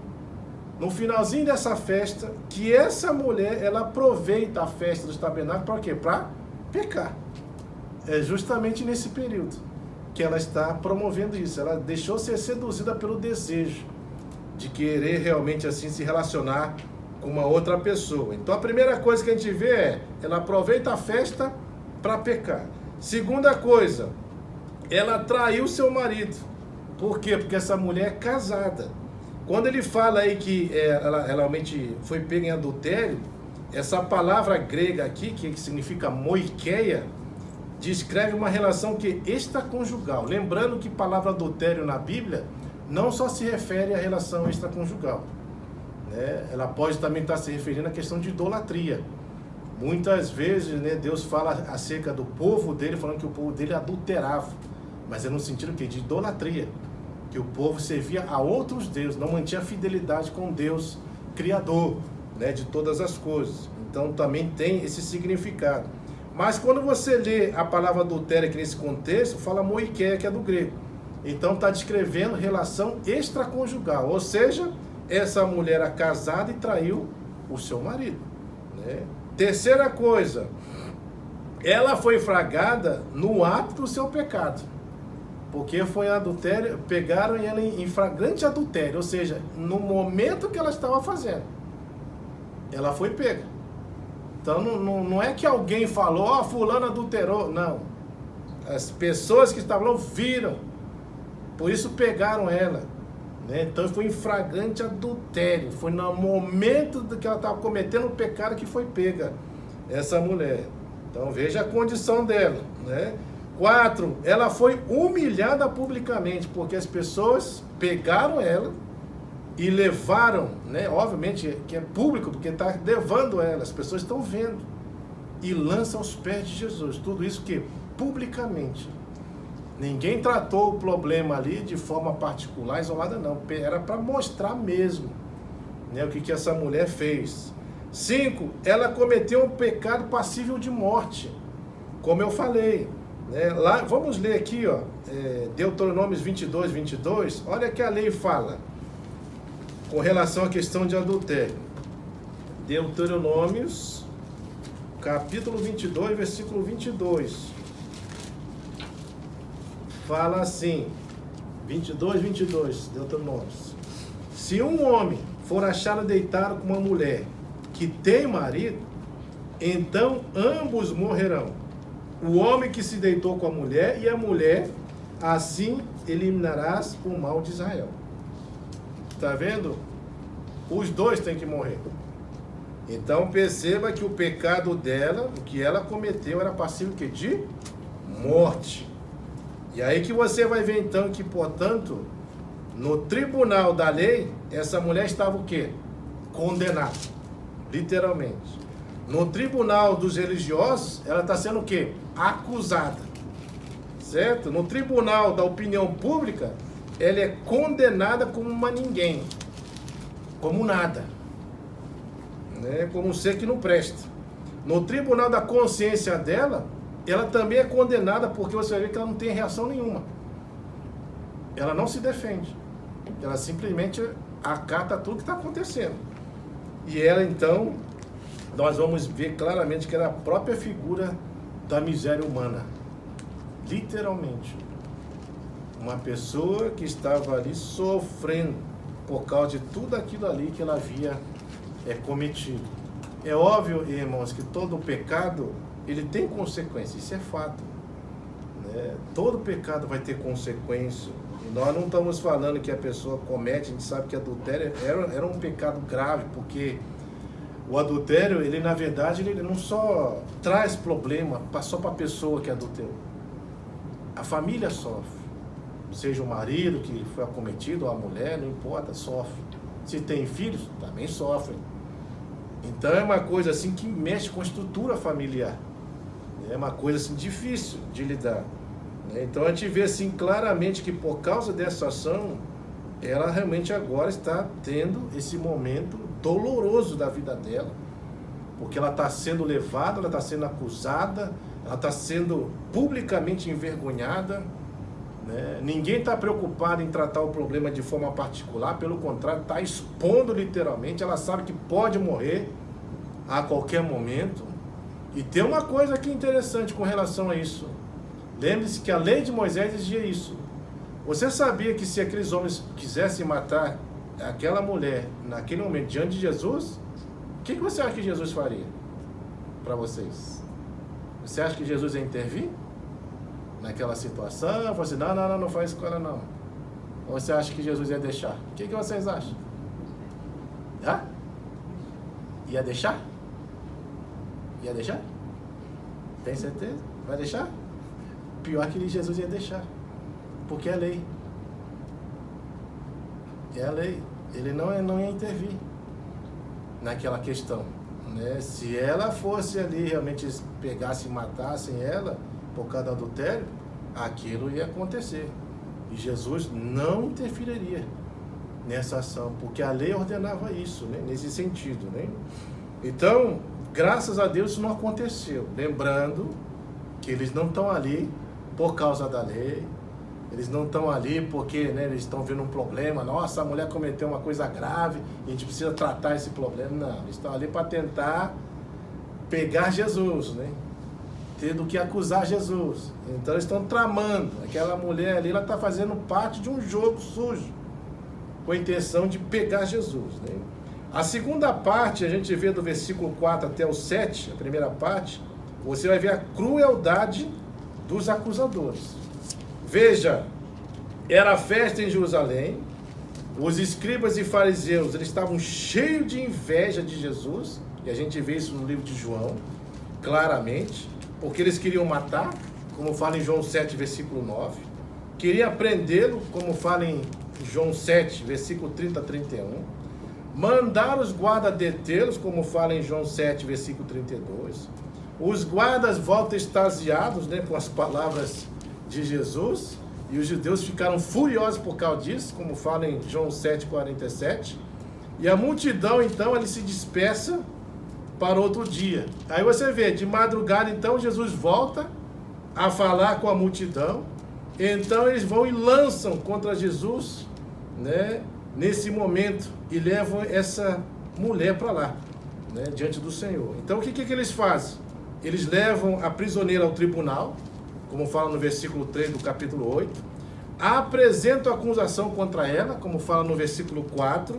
no finalzinho dessa festa, que essa mulher, ela aproveita a festa dos tabernáculos para quê? Para pecar. É justamente nesse período que ela está promovendo isso. Ela deixou ser seduzida pelo desejo de querer realmente assim se relacionar com uma outra pessoa. Então a primeira coisa que a gente vê é, ela aproveita a festa para pecar. Segunda coisa, ela traiu seu marido. Por quê? Porque essa mulher é casada. Quando ele fala aí que ela realmente foi pega em adultério, essa palavra grega aqui, que significa moikeia, descreve uma relação que é extraconjugal. Lembrando que a palavra adultério na Bíblia não só se refere à relação extraconjugal, né? Ela pode também estar se referindo à questão de idolatria. Muitas vezes, né, Deus fala acerca do povo dele, falando que o povo dele adulterava, mas é no sentido que de idolatria, que o povo servia a outros deuses, não mantinha fidelidade com Deus Criador, né, de todas as coisas. Então também tem esse significado. Mas quando você lê a palavra adultério aqui nesse contexto, fala moikeia, que é do grego. Então está descrevendo relação extraconjugal, ou seja, essa mulher era casada e traiu o seu marido, né? Terceira coisa, ela foi flagrada no ato do seu pecado, porque foi adultério, pegaram ela em flagrante adultério, ou seja, no momento que ela estava fazendo, ela foi pega. Então não é que alguém falou, ó, fulano adulterou, não. As pessoas que estavam lá viram, por isso pegaram ela, né? Então foi em flagrante adultério, foi no momento que ela estava cometendo o pecado que foi pega essa mulher. Então veja a condição dela, né? 4, ela foi humilhada publicamente, porque as pessoas pegaram ela e levaram, né? Obviamente que é público, porque está levando ela, as pessoas estão vendo, e lança aos pés de Jesus. Tudo isso que publicamente. Ninguém tratou o problema ali de forma particular, isolada, não. Era para mostrar mesmo, né, o que essa mulher fez. 5, ela cometeu um pecado passível de morte, como eu falei, né? Lá, vamos ler aqui, ó, Deuteronômio 22, 22. Olha que a lei fala com relação à questão de adultério. Deuteronômios, capítulo 22, versículo 22. Fala assim, 22, Deuteronômio. Se um homem for achado deitado com uma mulher que tem marido, então ambos morrerão. O homem que se deitou com a mulher e a mulher, assim eliminarás o mal de Israel. Está vendo? Os dois têm que morrer. Então perceba que o pecado dela, o que ela cometeu, era passível de morte. E aí que você vai ver então que, portanto, no tribunal da lei, essa mulher estava o quê? Condenada, literalmente. No tribunal dos religiosos, ela está sendo o quê? Acusada, certo? No tribunal da opinião pública, ela é condenada como uma ninguém, como nada, né? Como um ser que não presta. No tribunal da consciência dela, ela também é condenada, porque você vai ver que ela não tem reação nenhuma. Ela não se defende. Ela simplesmente acata tudo que está acontecendo. E ela, então, nós vamos ver claramente que era a própria figura da miséria humana. Literalmente. Uma pessoa que estava ali sofrendo por causa de tudo aquilo ali que ela havia cometido. É óbvio, irmãos, que todo pecado ele tem consequência, isso é fato, né? Todo pecado vai ter consequência. E nós não estamos falando que a pessoa comete, a gente sabe que adultério era um pecado grave, porque o adultério, ele na verdade, ele não só traz problema só para a pessoa que adulterou. A família sofre. Seja o marido que foi acometido, ou a mulher, não importa, sofre. Se tem filhos, também sofrem. Então é uma coisa assim que mexe com a estrutura familiar. É uma coisa assim difícil de lidar. Então a gente vê assim claramente que por causa dessa ação, ela realmente agora está tendo esse momento doloroso da vida dela. Porque ela está sendo levada, ela está sendo acusada, ela está sendo publicamente envergonhada, né? Ninguém está preocupado em tratar o problema de forma particular, pelo contrário, está expondo literalmente. Ela sabe que pode morrer a qualquer momento. E tem uma coisa aqui interessante com relação a isso. Lembre-se que a lei de Moisés exigia isso. Você sabia que se aqueles homens quisessem matar aquela mulher naquele momento diante de Jesus, o que você acha que Jesus faria para vocês? Você acha que Jesus ia intervir naquela situação? Você assim, não faz isso com ela não. Ou você acha que Jesus ia deixar? O que vocês acham? Ia deixar? Ia deixar? Tem certeza? Vai deixar? Pior que Jesus ia deixar. Porque é lei. É a lei. Ele não ia intervir naquela questão, né? Se ela fosse ali, realmente pegasse e matassem ela por causa do adultério, aquilo ia acontecer. E Jesus não interferiria nessa ação, porque a lei ordenava isso, né? Nesse sentido, né? Então, graças a Deus isso não aconteceu. Lembrando que eles não estão ali por causa da lei, eles não estão ali porque, né, eles estão vendo um problema. Nossa, a mulher cometeu uma coisa grave e a gente precisa tratar esse problema. Não, eles estão ali para tentar pegar Jesus, né? Tendo que acusar Jesus. Então eles estão tramando. Aquela mulher ali, ela está fazendo parte de um jogo sujo, com a intenção de pegar Jesus, né? A segunda parte, a gente vê do versículo 4 até o 7, a primeira parte, você vai ver a crueldade dos acusadores. Veja, era festa em Jerusalém, os escribas e fariseus, eles estavam cheios de inveja de Jesus, e a gente vê isso no livro de João, claramente, porque eles queriam matar, como fala em João 7, versículo 9, queriam prendê-lo, como fala em João 7, versículo 30 a 31, mandaram os guardas detê-los, como fala em João 7, versículo 32, os guardas voltam extasiados, né, com as palavras de Jesus, e os judeus ficaram furiosos por causa disso, como fala em João 7, 47, e a multidão, então, ele se dispersa para outro dia. Aí você vê, de madrugada, então, Jesus volta a falar com a multidão, então eles vão e lançam contra Jesus, né, nesse momento, e levam essa mulher para lá, né, diante do Senhor. Então, o que eles fazem? eles levam a prisioneira ao tribunal, como fala no versículo 3 do capítulo 8, apresentam a acusação contra ela, como fala no versículo 4,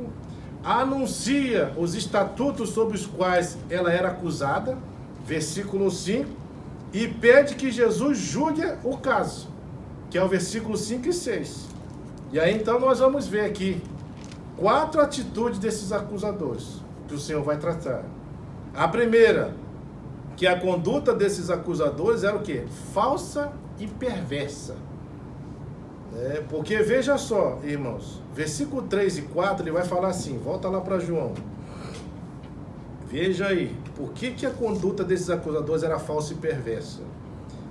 anuncia os estatutos sobre os quais ela era acusada, versículo 5, e pede que Jesus julgue o caso, que é o versículo 5 e 6. E aí então nós vamos ver aqui 4 atitudes desses acusadores que o Senhor vai tratar. A primeira, que a conduta desses acusadores era o quê? Falsa e perversa. Porque veja só, irmãos, versículo 3 e 4, ele vai falar assim, volta lá para João. Veja aí, por que a conduta desses acusadores era falsa e perversa?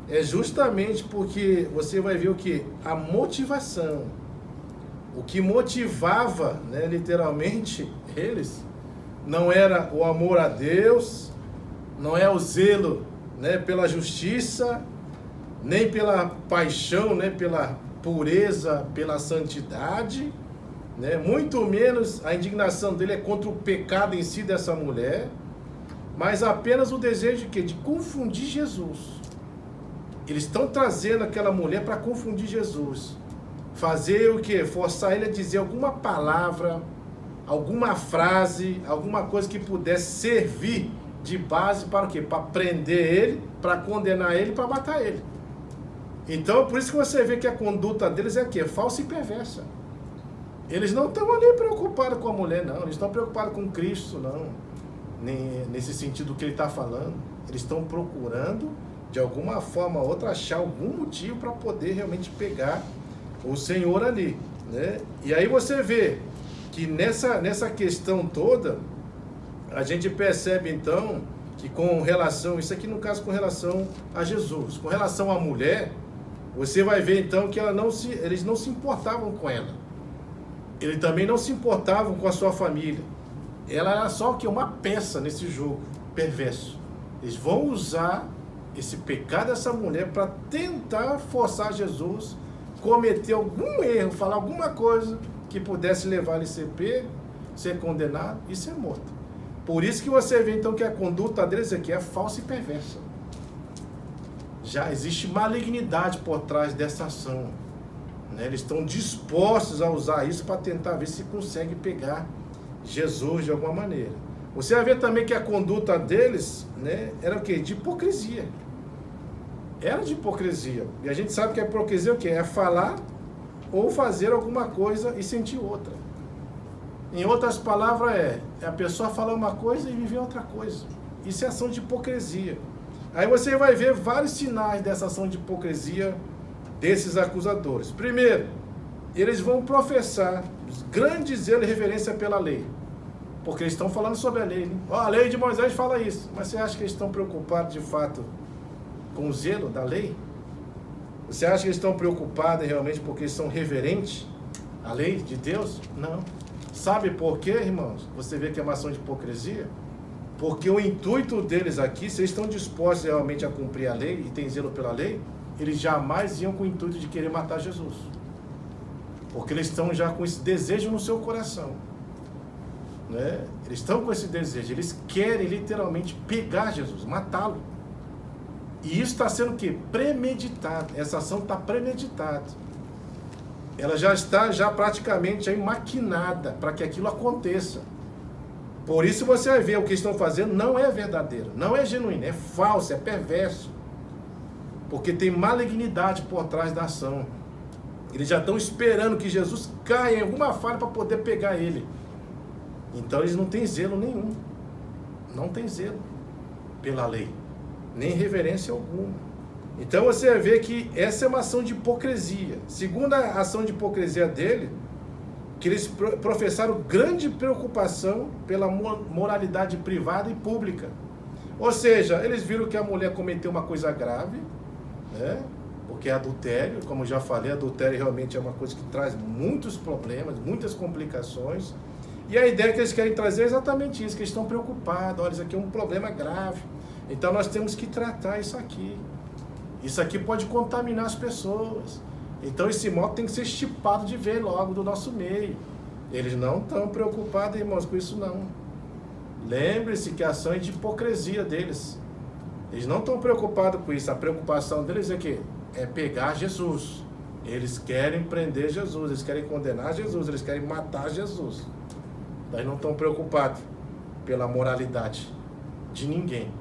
É justamente porque você vai ver o que? A motivação. O que motivava, literalmente, eles, não era o amor a Deus, não é o zelo, pela justiça, nem pela paixão, pela pureza, pela santidade, muito menos a indignação dele é contra o pecado em si dessa mulher, mas apenas o desejo de quê? De confundir Jesus. Eles estão trazendo aquela mulher para confundir Jesus. Fazer o quê? Forçar ele a dizer alguma palavra, alguma frase, alguma coisa que pudesse servir de base para o quê? Para prender ele, para condenar ele, para matar ele. Então, por isso que você vê que a conduta deles é o quê? Falsa e perversa. Eles não estão ali preocupados com a mulher, não. Eles estão preocupados com Cristo, não. Nesse sentido que ele está falando. Eles estão procurando, de alguma forma ou outra, achar algum motivo para poder realmente pegar o Senhor ali, E aí você vê que nessa questão toda, a gente percebe então que com relação, isso aqui no caso com relação a Jesus, com relação à mulher, você vai ver então que eles não se importavam com ela. Eles também não se importavam com a sua família. Ela era só o que? Uma peça nesse jogo perverso. Eles vão usar esse pecado dessa mulher para tentar forçar Jesus cometer algum erro, falar alguma coisa que pudesse levar ele a ser pego, ser condenado e ser morto. Por isso que você vê então que a conduta deles aqui é falsa e perversa. Já existe malignidade por trás dessa ação. Eles estão dispostos a usar isso para tentar ver se consegue pegar Jesus de alguma maneira. Você vai ver também que a conduta deles, era o quê? De hipocrisia. Era de hipocrisia. E a gente sabe que a hipocrisia é o quê? É falar ou fazer alguma coisa e sentir outra. Em outras palavras, é a pessoa falar uma coisa e viver outra coisa. Isso é ação de hipocrisia. Aí você vai ver vários sinais dessa ação de hipocrisia desses acusadores. Primeiro, eles vão professar grande zelo e reverência pela lei. Porque eles estão falando sobre a lei. A lei de Moisés fala isso. Mas você acha que eles estão preocupados de fato com o zelo da lei? Você acha que eles estão preocupados realmente porque eles são reverentes à lei de Deus? Não. Sabe por quê, irmãos? Você vê que é uma ação de hipocrisia? Porque o intuito deles aqui, se eles estão dispostos realmente a cumprir a lei e têm zelo pela lei, eles jamais iam com o intuito de querer matar Jesus. Porque eles estão já com esse desejo no seu coração. Eles estão com esse desejo, eles querem literalmente pegar Jesus, matá-lo. E isso está sendo o quê? Premeditado. Essa ação está premeditada. Ela já está praticamente aí maquinada para que aquilo aconteça. Por isso você vai ver o que estão fazendo não é verdadeiro, não é genuíno, é falso, é perverso. Porque tem malignidade por trás da ação. Eles já estão esperando que Jesus caia em alguma falha para poder pegar ele. Então eles não têm zelo nenhum. Não tem zelo pela lei. Nem reverência alguma. Então você vai ver que essa é uma ação de hipocrisia. Segunda ação de hipocrisia dele, que eles professaram grande preocupação pela moralidade privada e pública. Ou seja, eles viram que a mulher cometeu uma coisa grave, porque é adultério, como eu já falei, adultério realmente é uma coisa que traz muitos problemas, muitas complicações. E a ideia que eles querem trazer é exatamente isso, que eles estão preocupados, olha, isso aqui é um problema grave. Então nós temos que tratar isso aqui. Isso aqui pode contaminar as pessoas. Então esse modo tem que ser estipado de ver logo do nosso meio. Eles não estão preocupados, irmãos, com isso não. Lembre-se que a ação é de hipocrisia deles. Eles não estão preocupados com isso. A preocupação deles é que é pegar Jesus. Eles querem prender Jesus, eles querem condenar Jesus, eles querem matar Jesus. Daí não estão preocupados pela moralidade de ninguém,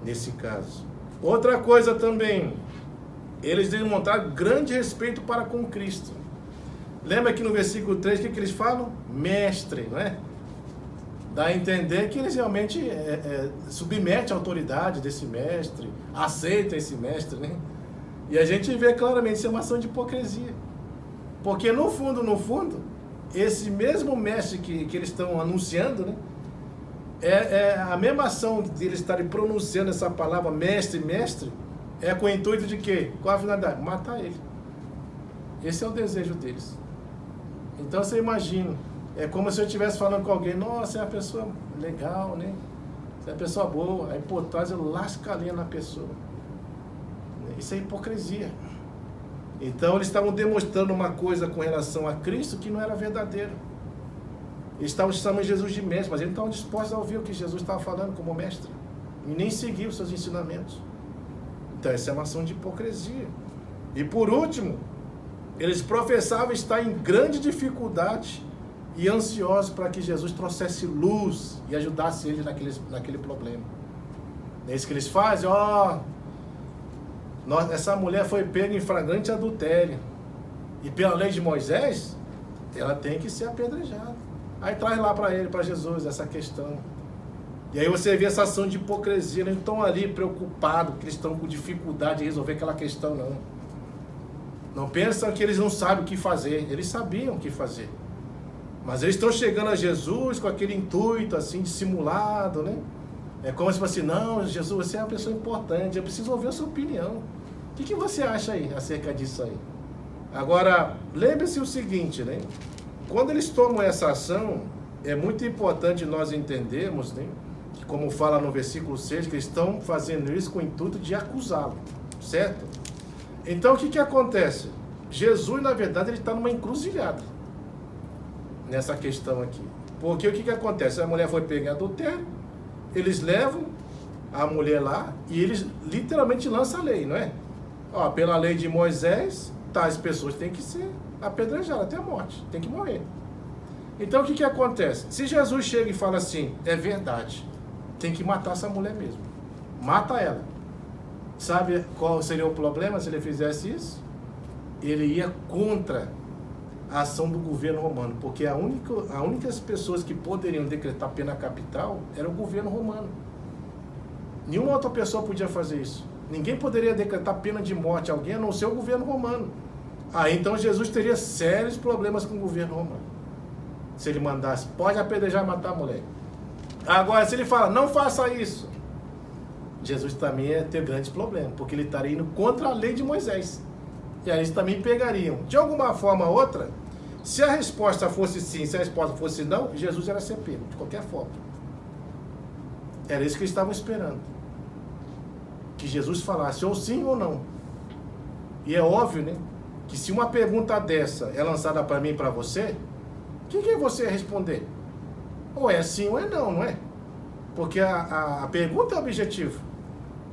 nesse caso. Outra coisa também, eles demonstraram grande respeito para com Cristo. Lembra que no versículo 3, o que eles falam? Mestre, não é? Dá a entender que eles realmente submetem a autoridade desse mestre, aceitam esse mestre, né? E a gente vê claramente isso é uma ação de hipocrisia. Porque no fundo, esse mesmo mestre que eles estão anunciando, né? É a mesma ação de eles estarem pronunciando essa palavra mestre, é com o intuito de quê? Qual a finalidade? Matar ele. Esse é o desejo deles. Então você imagina, é como se eu estivesse falando com alguém, nossa, é uma pessoa legal, né? Você é uma pessoa boa, aí por trás eu lasco a linha na pessoa. Isso é hipocrisia. Então eles estavam demonstrando uma coisa com relação a Cristo que não era verdadeira. Eles estavam chamando Jesus de mestre, mas eles não estavam dispostos a ouvir o que Jesus estava falando como mestre. E nem seguir os seus ensinamentos. Então essa é uma ação de hipocrisia. E por último, eles professavam estar em grande dificuldade e ansiosos para que Jesus trouxesse luz e ajudasse eles naquele problema. É isso que eles fazem, essa mulher foi pega em flagrante adultério. E pela lei de Moisés, ela tem que ser apedrejada. Aí traz lá para Jesus essa questão. E aí você vê essa ação de hipocrisia. Eles não estão ali preocupados, que eles estão com dificuldade de resolver aquela questão, não. Não pensam que eles não sabem o que fazer. Eles sabiam o que fazer. Mas eles estão chegando a Jesus com aquele intuito assim, dissimulado, né? É como se fosse, não, Jesus, você é uma pessoa importante, eu preciso ouvir a sua opinião. O que você acha aí acerca disso aí? Agora, lembre-se o seguinte, né? Quando eles tomam essa ação, é muito importante nós entendermos, né? Que como fala no versículo 6, que eles estão fazendo isso com o intuito de acusá-lo, certo? Então, o que acontece? Jesus, na verdade, ele está numa encruzilhada nessa questão aqui. Porque o que acontece? A mulher foi pega em adultério, eles levam a mulher lá e eles literalmente lançam a lei, não é? Pela lei de Moisés, tais pessoas têm que ser apedrejadas até a morte, tem que morrer. Então o que acontece? Se Jesus chega e fala assim, é verdade, tem que matar essa mulher mesmo, mata ela. Sabe qual seria o problema se ele fizesse isso? Ele ia contra a ação do governo romano, porque as únicas pessoas que poderiam decretar pena capital era o governo romano. Nenhuma outra pessoa podia fazer isso. Ninguém poderia decretar pena de morte a alguém a não ser o governo romano. Então Jesus teria sérios problemas com o governo romano. Se ele mandasse, pode apedrejar e matar a mulher. Agora, se ele fala, não faça isso, Jesus também ia ter grandes problemas, porque ele estaria indo contra a lei de Moisés. E aí eles também pegariam. De alguma forma ou outra, se a resposta fosse sim, se a resposta fosse não, Jesus era ser pego, de qualquer forma. Era isso que eles estavam esperando. Que Jesus falasse ou sim ou não. E é óbvio, né? Que se uma pergunta dessa é lançada para mim e para você, o que você ia responder? Ou é sim ou é não, não é? Porque a pergunta é objetiva.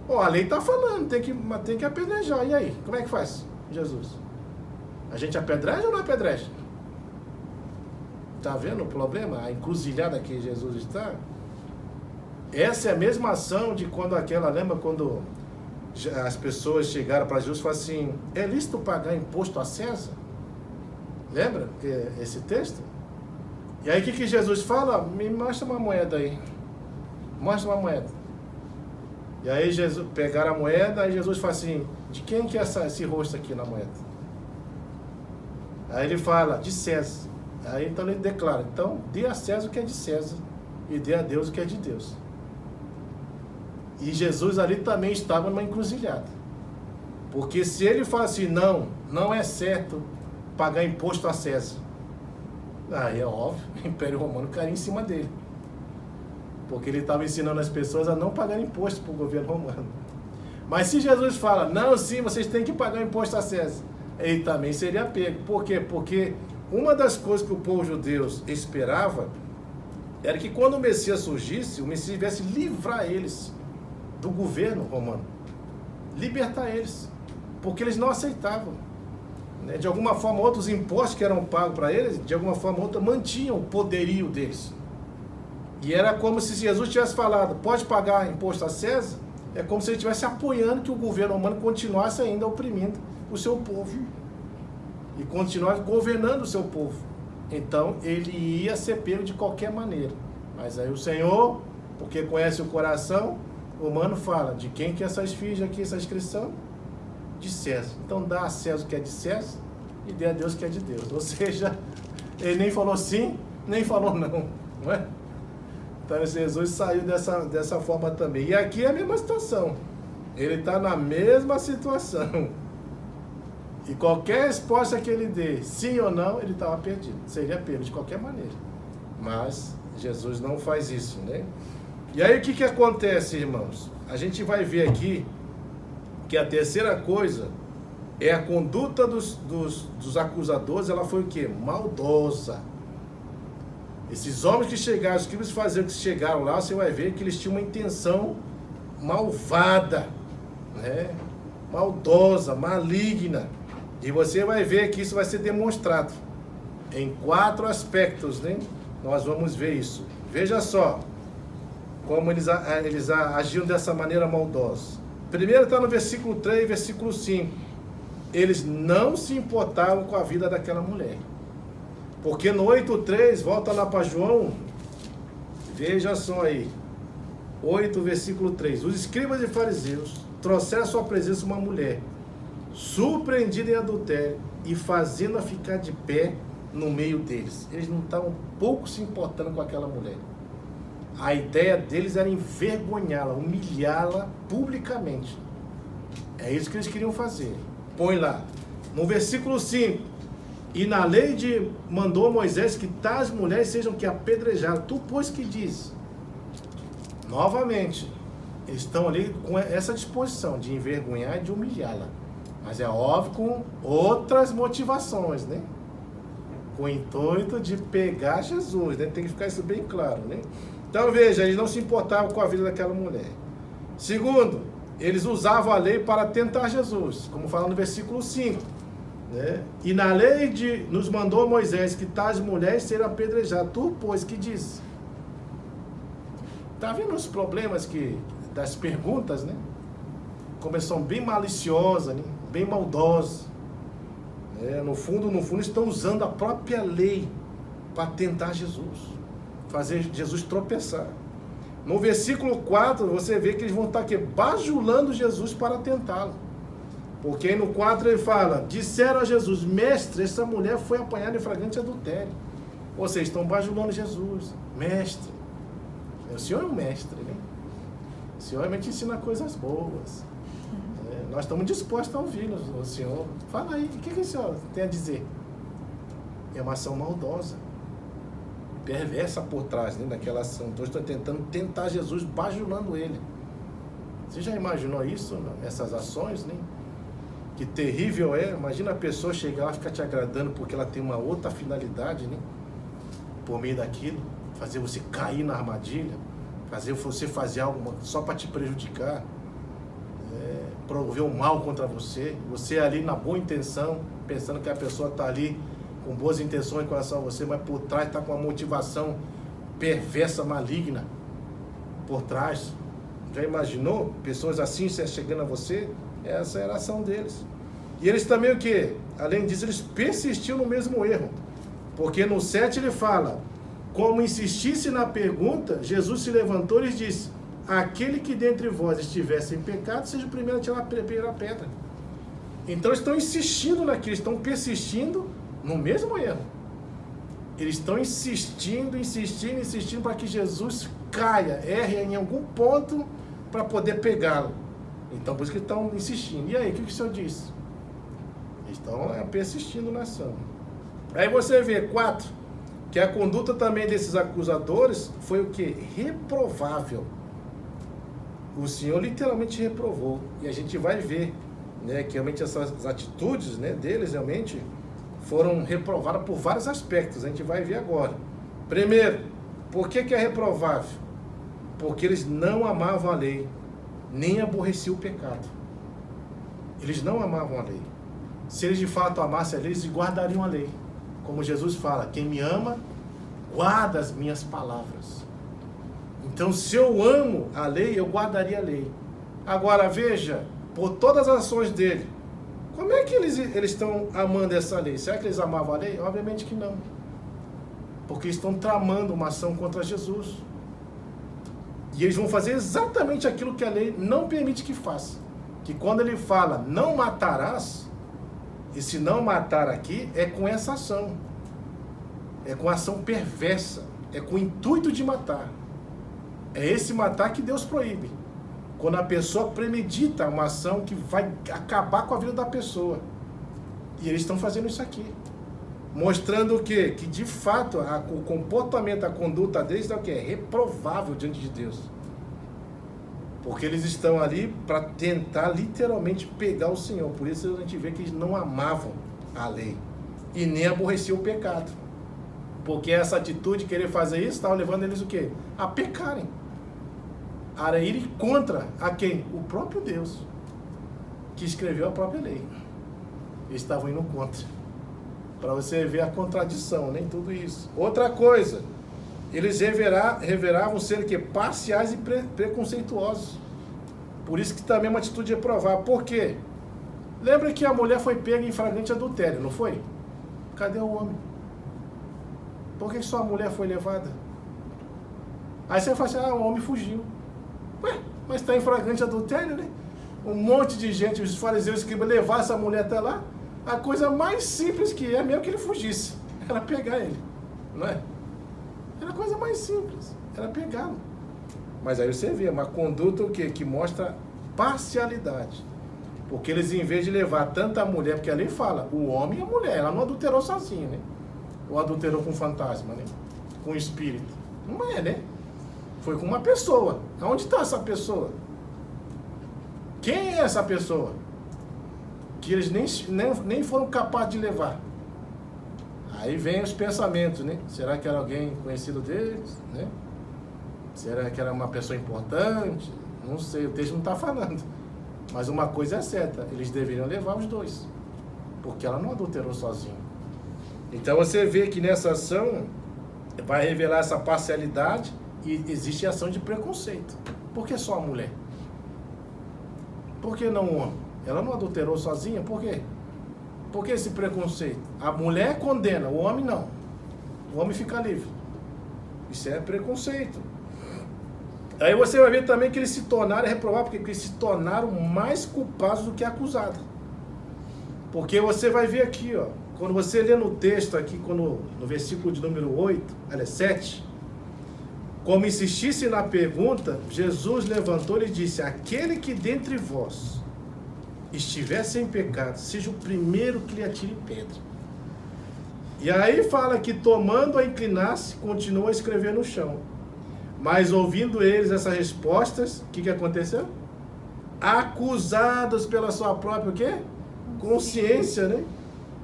A lei está falando, tem que apedrejar. E aí, como é que faz, Jesus? A gente apedreja ou não apedreja? Está vendo o problema? A encruzilhada que Jesus está? Essa é a mesma ação de quando lembra quando as pessoas chegaram para Jesus e falaram assim, é lícito pagar imposto a César? Lembra esse texto? E aí o que Jesus fala? Me mostra uma moeda aí. Mostra uma moeda. E aí Jesus pegaram a moeda, aí Jesus fala assim, de quem que é esse rosto aqui na moeda? Aí ele fala, de César. Aí então ele declara, então dê a César o que é de César e dê a Deus o que é de Deus. E Jesus ali também estava numa encruzilhada. Porque se ele fala assim, não é certo pagar imposto a César. Aí é óbvio, o Império Romano cairia em cima dele. Porque ele estava ensinando as pessoas a não pagar imposto para o governo romano. Mas se Jesus fala, não, sim, vocês têm que pagar imposto a César, ele também seria pego. Por quê? Porque uma das coisas que o povo judeu esperava era que quando o Messias surgisse, o Messias viesse livrar eles do governo romano, libertar eles, porque eles não aceitavam. Né? De alguma forma, outros impostos que eram pagos para eles, de alguma forma ou outra, mantinham o poderio deles. E era como se Jesus tivesse falado, pode pagar imposto a César, é como se ele estivesse apoiando que o governo romano continuasse ainda oprimindo o seu povo. E continuasse governando o seu povo. Então, ele ia ser pego de qualquer maneira. Mas aí o Senhor, porque conhece o coração humano, fala, de quem que é essa esfinge aqui, essa inscrição? De César. Então dá a César o que é de César e dê a Deus o que é de Deus. Ou seja, ele nem falou sim, nem falou não. Não é? Então Jesus saiu dessa forma também. E aqui é a mesma situação. Ele está na mesma situação. E qualquer resposta que ele dê, sim ou não, ele estava perdido. Seria pego de qualquer maneira. Mas Jesus não faz isso, né? E aí o que acontece, irmãos? A gente vai ver aqui que a terceira coisa é a conduta dos acusadores, ela foi o quê? Maldosa. Esses homens que chegaram, os escribas fariseus que chegaram lá, você vai ver que eles tinham uma intenção malvada, né? Maldosa, maligna. E você vai ver que isso vai ser demonstrado em 4 aspectos, né? Nós vamos ver isso. Veja só como eles agiam dessa maneira maldosa. Primeiro está no versículo 3 e versículo 5. Eles não se importavam com a vida daquela mulher. Porque no 8:3, volta lá para João, veja só aí. 8, versículo 3. Os escribas e fariseus trouxeram à sua presença uma mulher, surpreendida em adultério e fazendo-a ficar de pé no meio deles. Eles não estavam pouco se importando com aquela mulher. A ideia deles era envergonhá-la, humilhá-la publicamente. É isso que eles queriam fazer. Põe lá. No versículo 5. E na lei mandou Moisés que tais mulheres sejam que apedrejadas. Tu, pois, que diz? Novamente, eles estão ali com essa disposição de envergonhar e de humilhá-la. Mas é óbvio com outras motivações, né? Com o intuito de pegar Jesus, né? Tem que ficar isso bem claro, né? Então veja, eles não se importavam com a vida daquela mulher. Segundo, eles usavam a lei para tentar Jesus, como fala no versículo 5. Né? E na lei nos mandou Moisés que tais mulheres serão apedrejadas. Tu, pois, que diz? Está vendo os problemas das perguntas, né? Como eles são bem maliciosas, né? Bem maldosas. No fundo, estão usando a própria lei para tentar Jesus. Fazer Jesus tropeçar. No versículo 4, você vê que eles vão estar aqui bajulando Jesus para tentá-lo. Porque no 4 ele fala, disseram a Jesus, mestre, essa mulher foi apanhada em flagrante adultério. Ou seja, estão bajulando Jesus, mestre. O Senhor é um mestre, né? O Senhor realmente ensina coisas boas. Nós estamos dispostos a ouvir o Senhor. Fala aí, o que o Senhor tem a dizer? É uma ação maldosa, perversa por trás, né, daquela ação. Então estão tentando tentar Jesus, bajulando ele. Você já imaginou isso, essas ações, né? Que terrível é. Imagina a pessoa chegar lá e ficar te agradando porque ela tem uma outra finalidade, né? Por meio daquilo, fazer você cair na armadilha, fazer você fazer algo só para te prejudicar, promover o mal contra você. Você ali na boa intenção, pensando que a pessoa está ali com boas intenções em relação a você, mas por trás está com uma motivação perversa, maligna por trás. Já imaginou pessoas assim chegando a você? Essa era a ação deles. E eles também o quê? Além disso, eles persistiam no mesmo erro. Porque no 7 ele fala, como insistisse na pergunta, Jesus se levantou e lhes disse, aquele que dentre vós estivesse em pecado, seja o primeiro a tirar a primeira pedra. Então eles estão insistindo naquilo, estão persistindo no mesmo erro. Eles estão insistindo para que Jesus caia, erre em algum ponto para poder pegá-lo. Então por isso que estão insistindo. E aí, o que o Senhor disse? Eles estão persistindo na ação. Aí você vê, 4, que a conduta também desses acusadores foi o quê? Reprovável. O Senhor literalmente reprovou. E a gente vai ver, né, que realmente essas atitudes, né, deles realmente foram reprovadas por vários aspectos. A gente vai ver agora. Primeiro, por que é reprovável? Porque eles não amavam a lei. nem aborreciam o pecado. Eles não amavam a lei. Se eles de fato amassem a lei, eles guardariam a lei. Como Jesus fala, quem me ama, guarda as minhas palavras. Então, se eu amo a lei, eu guardaria a lei. Agora, veja, por todas as ações dele, como é que eles estão amando essa lei? Será que eles amavam a lei? Obviamente que não. Porque estão tramando uma ação contra Jesus. E eles vão fazer exatamente aquilo que a lei não permite que faça. Que quando ele fala, não matarás, e se não matar aqui, é com essa ação. É com ação perversa. É com o intuito de matar. É esse matar que Deus proíbe. Quando a pessoa premedita uma ação que vai acabar com a vida da pessoa. E eles estão fazendo isso aqui. Mostrando o quê? Que de fato o comportamento, a conduta deles é o quê? É reprovável diante de Deus. Porque eles estão ali para tentar literalmente pegar o Senhor. Por isso a gente vê que eles não amavam a lei. E nem aborreciam o pecado. Porque essa atitude de querer fazer isso estava levando eles o quê? A pecarem. A irem contra a quem? O próprio Deus. Que escreveu a própria lei. Eles estavam indo contra. Para você ver a contradição, nem tudo isso. Outra coisa, eles reveravam ser que parciais e preconceituosos. Por isso que também é uma atitude reprovável. Por quê? Lembra que a mulher foi pega em flagrante adultério, não foi? Cadê o homem? Por que só a mulher foi levada? Aí você fala assim, o homem fugiu. Ué, mas está em flagrante adultério, né? Um monte de gente, os fariseus que levar essa mulher até lá. A coisa mais simples que é mesmo que ele fugisse. Era pegar ele, não é? Era a coisa mais simples. Era pegá-lo. Mas aí você vê uma conduta o quê? Que mostra parcialidade. Porque eles, em vez de levar tanta mulher, porque a lei fala, o homem e a mulher, ela não adulterou sozinha, né? Ou adulterou com fantasma, né? Com espírito. Não é, né? Foi com uma pessoa. Aonde está essa pessoa? Quem é essa pessoa? Que eles nem foram capazes de levar. Aí vem os pensamentos, né? Será que era alguém conhecido deles, né? Será que era uma pessoa importante? Não sei, o texto não está falando. Mas uma coisa é certa, eles deveriam levar os dois. Porque ela não adulterou sozinha. Então você vê que nessa ação vai revelar essa parcialidade e existe ação de preconceito. Por que só a mulher? Por que não o homem? Ela não adulterou sozinha, por quê? Por que esse preconceito? A mulher condena, o homem não. O homem fica livre. Isso é preconceito. Aí você vai ver também que eles se tornaram reprovados, porque eles se tornaram mais culpados do que acusados. Porque você vai ver aqui, ó, quando você lê no texto aqui, no versículo de número 7, como insistisse na pergunta, Jesus levantou e disse, aquele que dentre vós estiver sem pecado, seja o primeiro que lhe atire pedra. E aí fala que tomando a inclinar-se, continua a escrever no chão. Mas ouvindo eles essas respostas, o que aconteceu? Acusados pela sua própria o quê? Consciência, né?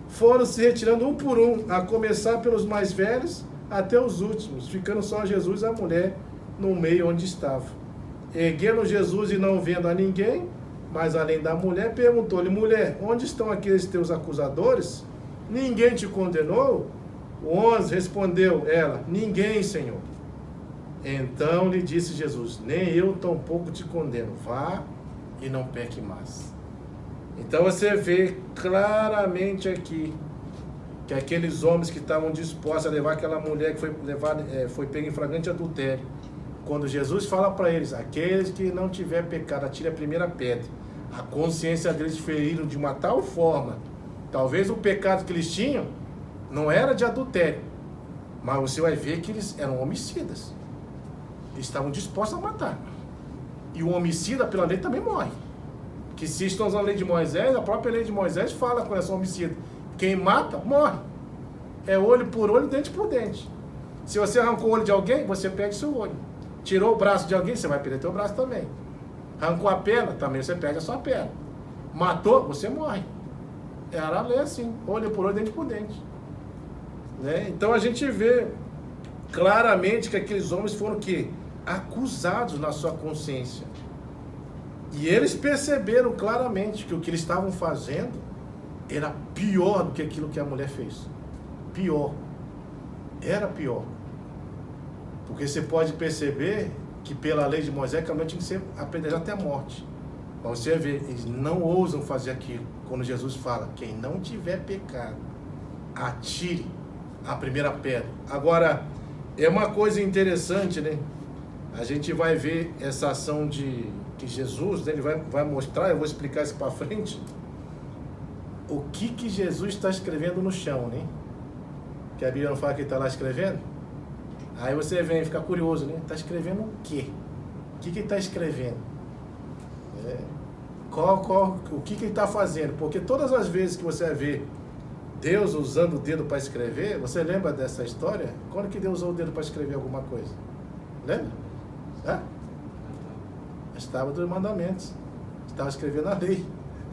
Foram se retirando um por um, a começar pelos mais velhos até os últimos, ficando só Jesus e a mulher no meio onde estava. Erguendo Jesus e não vendo a ninguém, mas além da mulher, perguntou-lhe, mulher, onde estão aqueles teus acusadores? Ninguém te condenou? O 11 respondeu ela, ninguém, Senhor. Então lhe disse Jesus, nem eu tampouco te condeno, vá e não peque mais. Então você vê claramente aqui que aqueles homens que estavam dispostos a levar aquela mulher que foi pega em flagrante adultério, quando Jesus fala para eles, aqueles que não tiver pecado, atire a primeira pedra, a consciência deles feriram de uma tal forma, talvez o pecado que eles tinham não era de adultério, mas você vai ver que eles eram homicidas, eles estavam dispostos a matar, e o homicida pela lei também morre, que se estão usando a lei de Moisés, a própria lei de Moisés fala com essa homicida, quem mata, morre, é olho por olho, dente por dente. Se você arrancou o olho de alguém, você perde seu olho. Tirou o braço de alguém, você vai perder seu braço também. Arrancou a perna, também você perde a sua perna. Matou, você morre. Era a lei assim, olho por olho, dente por dente. Né? Então a gente vê claramente que aqueles homens foram o quê? Acusados na sua consciência. E eles perceberam claramente que o que eles estavam fazendo era pior do que aquilo que a mulher fez. Pior. Era pior. Porque você pode perceber que pela lei de Moisés, que a mulher tinha que ser apedrejada até a morte. Mas você vê, eles não ousam fazer aquilo. Quando Jesus fala, quem não tiver pecado, atire a primeira pedra. Agora, é uma coisa interessante, né? A gente vai ver essa ação de que Jesus, né, ele vai mostrar, eu vou explicar isso para frente, o que Jesus está escrevendo no chão, né? Que a Bíblia não fala que ele está lá escrevendo? Aí você vem e fica curioso, né? Está escrevendo o quê? O que ele está escrevendo? O que ele está fazendo? Porque todas as vezes que você vê Deus usando o dedo para escrever, você lembra dessa história? Quando que Deus usou o dedo para escrever alguma coisa? Lembra? Estava dos mandamentos. Estava escrevendo a lei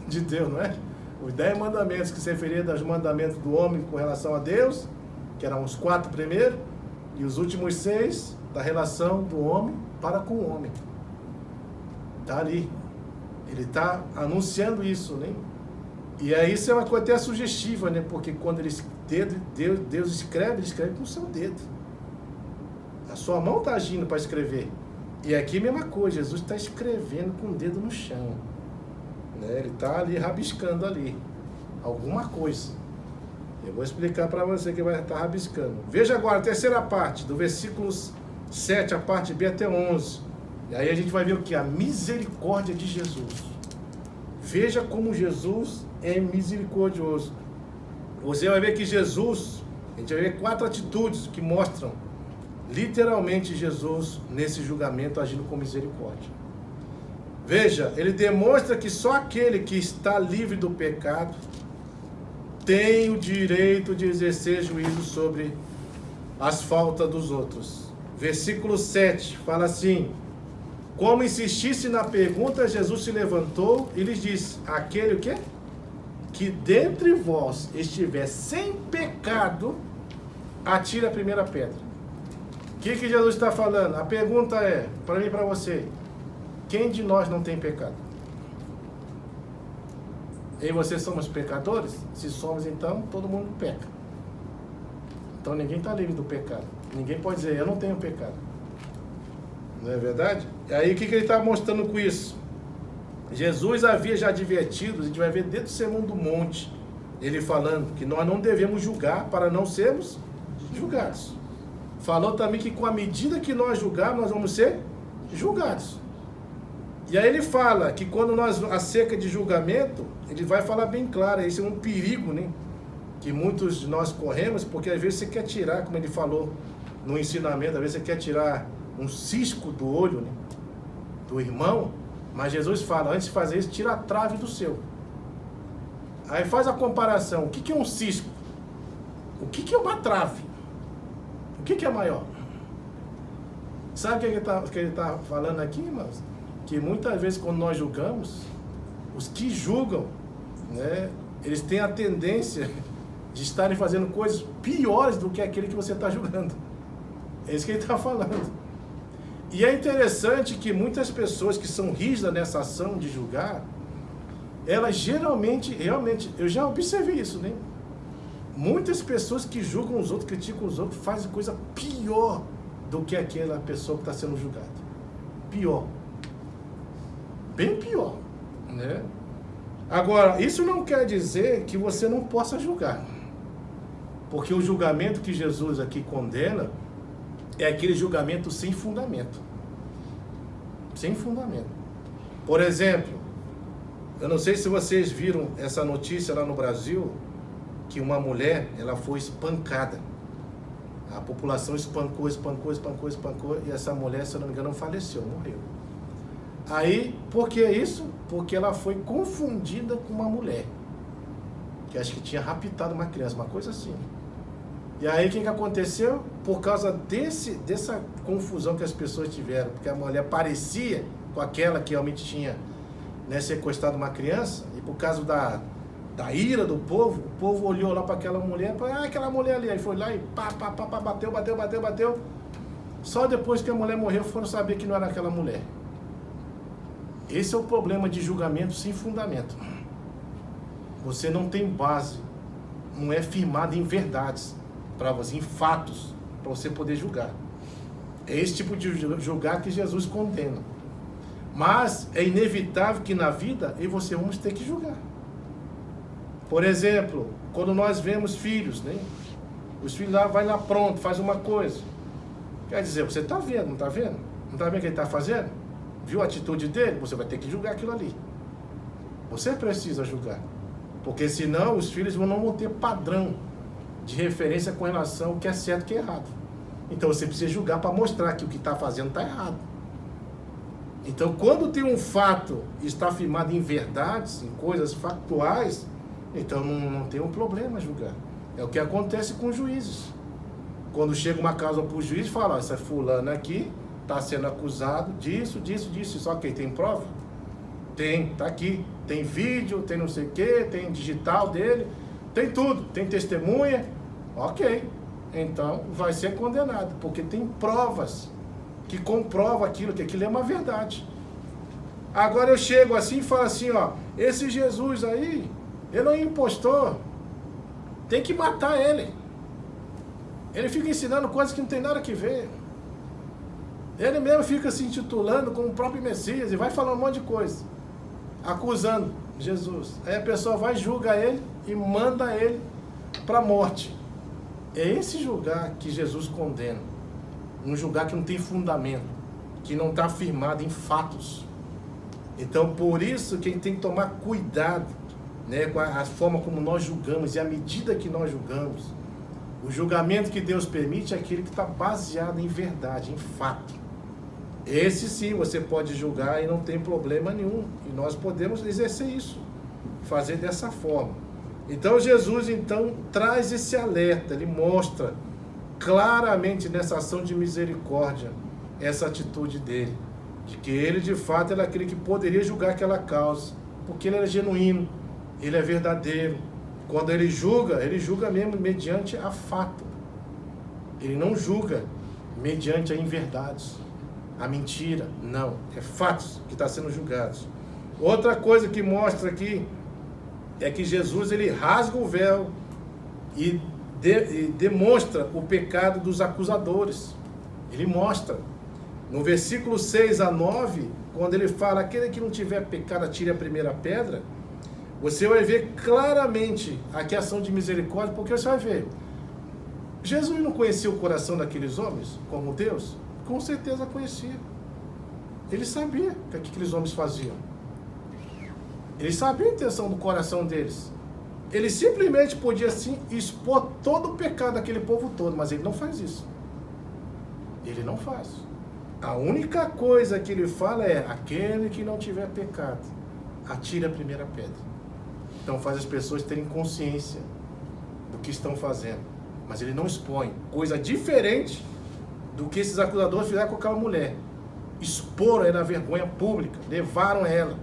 de Deus, não é? Os 10 mandamentos que se referiam aos mandamentos do homem com relação a Deus, que eram os 4 primeiros, e os últimos 6 da relação do homem para com o homem. Está ali. Ele está anunciando isso, né? E aí isso é uma coisa até sugestiva, né? Porque quando Deus escreve, ele escreve com o seu dedo. A sua mão está agindo para escrever. E aqui a mesma coisa, Jesus está escrevendo com o dedo no chão. Né? Ele está ali rabiscando ali alguma coisa. Eu vou explicar para você que vai estar rabiscando. Veja agora a terceira parte, do versículos 7, a parte B até 11. E aí a gente vai ver o que? A misericórdia de Jesus. Veja como Jesus é misericordioso. Você vai ver que Jesus, a gente vai ver 4 atitudes que mostram literalmente Jesus nesse julgamento agindo com misericórdia. Veja, ele demonstra que só aquele que está livre do pecado tem o direito de exercer juízo sobre as faltas dos outros. Versículo 7 fala assim: como insistisse na pergunta, Jesus se levantou e lhes disse: aquele o quê? Que dentre vós estiver sem pecado, atire a primeira pedra. O que Jesus está falando? A pergunta é, para mim e para você, quem de nós não tem pecado? Eu e você somos pecadores? Se somos, então, todo mundo peca. Então ninguém está livre do pecado. Ninguém pode dizer, eu não tenho pecado. Não é verdade? E aí o que ele está mostrando com isso? Jesus havia já advertido, a gente vai ver dentro do Sermão do Monte, ele falando que nós não devemos julgar para não sermos julgados. Falou também que com a medida que nós julgarmos, nós vamos ser julgados. E aí ele fala que quando nós, acerca de julgamento, ele vai falar bem claro, esse é um perigo, né? Que muitos de nós corremos, porque às vezes você quer tirar, como ele falou no ensinamento, às vezes você quer tirar um cisco do olho, né, do irmão, mas Jesus fala, antes de fazer isso, tira a trave do seu. Aí faz a comparação, o que é um cisco? O que é uma trave? O que é maior? Sabe o que ele está falando aqui, irmãos? Que muitas vezes quando nós julgamos, os que julgam, né, eles têm a tendência de estarem fazendo coisas piores do que aquele que você está julgando. É isso que ele está falando. E é interessante que muitas pessoas que são rígidas nessa ação de julgar, elas geralmente, realmente, eu já observei isso, né? Muitas pessoas que julgam os outros, criticam os outros, fazem coisa pior do que aquela pessoa que está sendo julgada. Pior. Bem pior, né? Agora, isso não quer dizer que você não possa julgar. Porque o julgamento que Jesus aqui condena é aquele julgamento sem fundamento. Sem fundamento. Por exemplo, eu não sei se vocês viram essa notícia lá no Brasil, que uma mulher, ela foi espancada. A população espancou, e essa mulher, se eu não me engano, faleceu, morreu. Aí, por que isso? Porque ela foi confundida com uma mulher, que acho que tinha raptado uma criança, uma coisa assim. E aí, o que aconteceu? Por causa dessa confusão que as pessoas tiveram, porque a mulher parecia com aquela que realmente tinha, né, sequestrado uma criança, e por causa da ira do povo, o povo olhou lá para aquela mulher, aquela mulher ali, aí foi lá e bateu. Só depois que a mulher morreu foram saber que não era aquela mulher. Esse é o problema de julgamento sem fundamento. Você não tem base, não é firmado em verdades para você, em fatos, para você poder julgar. É esse tipo de julgar que Jesus condena. Mas é inevitável que na vida eu e você vamos ter que julgar. Por exemplo, quando nós vemos filhos, né? Os filhos lá, vai lá pronto, faz uma coisa. Quer dizer, você está vendo, não está vendo? Não está vendo o que ele está fazendo? Viu a atitude dele? Você vai ter que julgar aquilo ali. Você precisa julgar. Porque senão os filhos não vão ter padrão de referência com relação ao que é certo e o que é errado. Então você precisa julgar para mostrar que o que está fazendo está errado. Então quando tem um fato e está firmado em verdades, em coisas factuais, então não tem um problema julgar. É o que acontece com os juízes. Quando chega uma causa para o juiz, fala, essa fulana aqui está sendo acusado disso, só que tem prova? Tem, está aqui. Tem vídeo, tem não sei o que, tem digital dele, tem tudo, tem testemunha, ok. Então vai ser condenado, porque tem provas que comprovam aquilo, que aquilo é uma verdade. Agora eu chego assim e falo assim, ó, esse Jesus aí, ele é um impostor, tem que matar ele. Ele fica ensinando coisas que não tem nada a ver. Ele mesmo fica se intitulando como o próprio Messias e vai falando um monte de coisa, acusando Jesus. Aí a pessoa vai, julga ele e manda ele para a morte. É esse julgar que Jesus condena. Um julgar que não tem fundamento, que não está firmado em fatos. Então, por isso que a gente tem que tomar cuidado, né, com a forma como nós julgamos e a medida que nós julgamos. O julgamento que Deus permite é aquele que está baseado em verdade, em fato. Esse sim, você pode julgar e não tem problema nenhum. E nós podemos exercer isso, fazer dessa forma. Então Jesus traz esse alerta, ele mostra claramente nessa ação de misericórdia essa atitude dele, de que ele de fato era aquele que poderia julgar aquela causa, porque ele era genuíno, ele é verdadeiro. Quando ele julga mesmo mediante a fato. Ele não julga mediante a inverdades, a mentira, não. É fatos que está sendo julgados. Outra coisa que mostra aqui é que Jesus ele rasga o véu e demonstra o pecado dos acusadores. Ele mostra. No versículo 6 a 9, quando ele fala, aquele que não tiver pecado, atire a primeira pedra, você vai ver claramente aqui a ação de misericórdia, porque você vai ver, Jesus não conhecia o coração daqueles homens como Deus? Com certeza conhecia. Ele sabia o que aqueles homens faziam. Ele sabia a intenção do coração deles. Ele simplesmente podia assim expor todo o pecado daquele povo todo, mas ele não faz isso. Ele não faz. A única coisa que ele fala é, aquele que não tiver pecado, atire a primeira pedra. Então faz as pessoas terem consciência do que estão fazendo. Mas ele não expõe. Coisa diferente do que esses acusadores fizeram com aquela mulher. Exporam ela na vergonha pública. Levaram ela.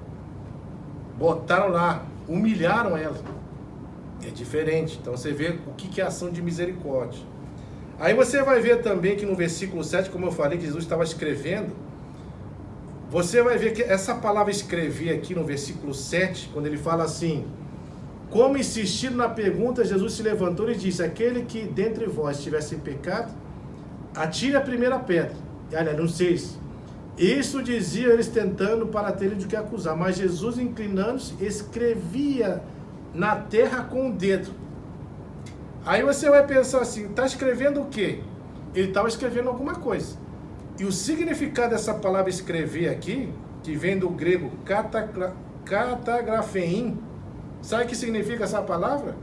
Botaram lá. Humilharam ela. É diferente. Então você vê o que é ação de misericórdia. Aí você vai ver também que no versículo 7, como eu falei, que Jesus estava escrevendo. Você vai ver que essa palavra escrever aqui no versículo 7, quando ele fala assim, como insistindo na pergunta, Jesus se levantou e disse, aquele que dentre vós estiver sem pecado, atire a primeira pedra. E olha, no 6, isso dizia eles tentando para terem de que acusar, mas Jesus inclinando-se, escrevia na terra com o dedo. Aí você vai pensar assim, está escrevendo o quê? Ele estava escrevendo alguma coisa. E o significado dessa palavra escrever aqui, que vem do grego katagrafein, sabe o que significa essa palavra?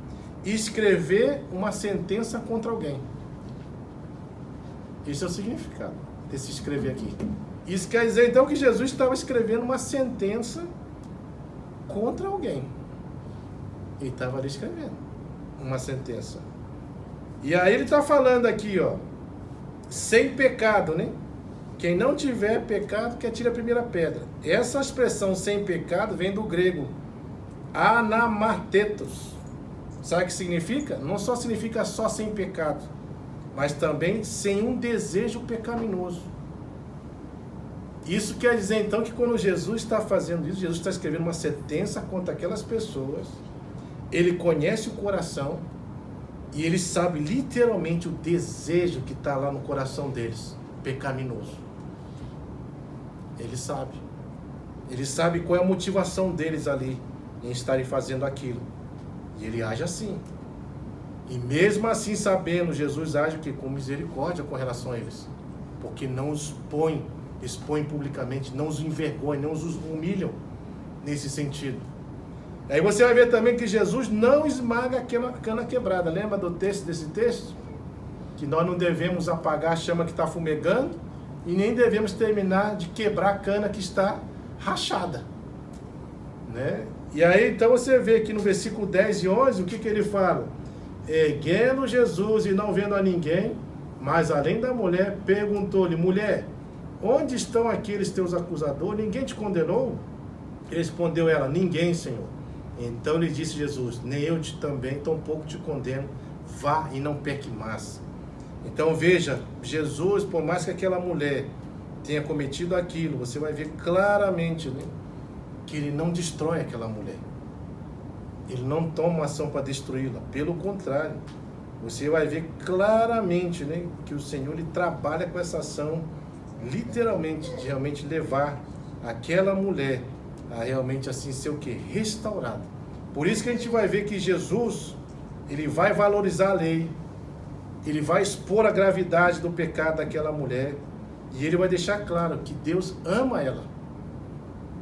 Escrever uma sentença contra alguém. Esse é o significado desse escrever aqui. Isso quer dizer então que Jesus estava escrevendo uma sentença contra alguém. Ele estava ali escrevendo uma sentença. E aí ele está falando aqui, ó, sem pecado, né? Quem não tiver pecado, que atire a primeira pedra. Essa expressão sem pecado vem do grego anamartetos. Sabe o que significa? Não só significa só sem pecado, mas também sem um desejo pecaminoso. Isso quer dizer então que quando Jesus está fazendo isso, Jesus está escrevendo uma sentença contra aquelas pessoas, ele conhece o coração e ele sabe literalmente o desejo que está lá no coração deles, pecaminoso. Ele sabe qual é a motivação deles ali em estarem fazendo aquilo, e ele age assim. E mesmo assim, sabendo, Jesus age com misericórdia com relação a eles, porque não os expõe publicamente, não os envergonha, não os humilham nesse sentido. Aí você vai ver também que Jesus não esmaga aquela cana quebrada. Lembra desse texto? Que nós não devemos apagar a chama que está fumegando e nem devemos terminar de quebrar a cana que está rachada, né? E aí então você vê que no versículo 10 e 11, o que ele fala? Erguendo Jesus e não vendo a ninguém, mas além da mulher, perguntou-lhe: mulher, onde estão aqueles teus acusadores? Ninguém te condenou? Respondeu ela: ninguém, Senhor. Então lhe disse Jesus: nem eu também, tampouco te condeno, vá e não peque mais. Então veja, Jesus, por mais que aquela mulher tenha cometido aquilo, você vai ver claramente, né, que ele não destrói aquela mulher. Ele não toma uma ação para destruí-la. Pelo contrário, você vai ver claramente, né, que o Senhor ele trabalha com essa ação, literalmente, de realmente levar aquela mulher a realmente assim ser o quê? Restaurada. Por isso que a gente vai ver que Jesus, ele vai valorizar a lei, ele vai expor a gravidade do pecado daquela mulher, e ele vai deixar claro que Deus ama ela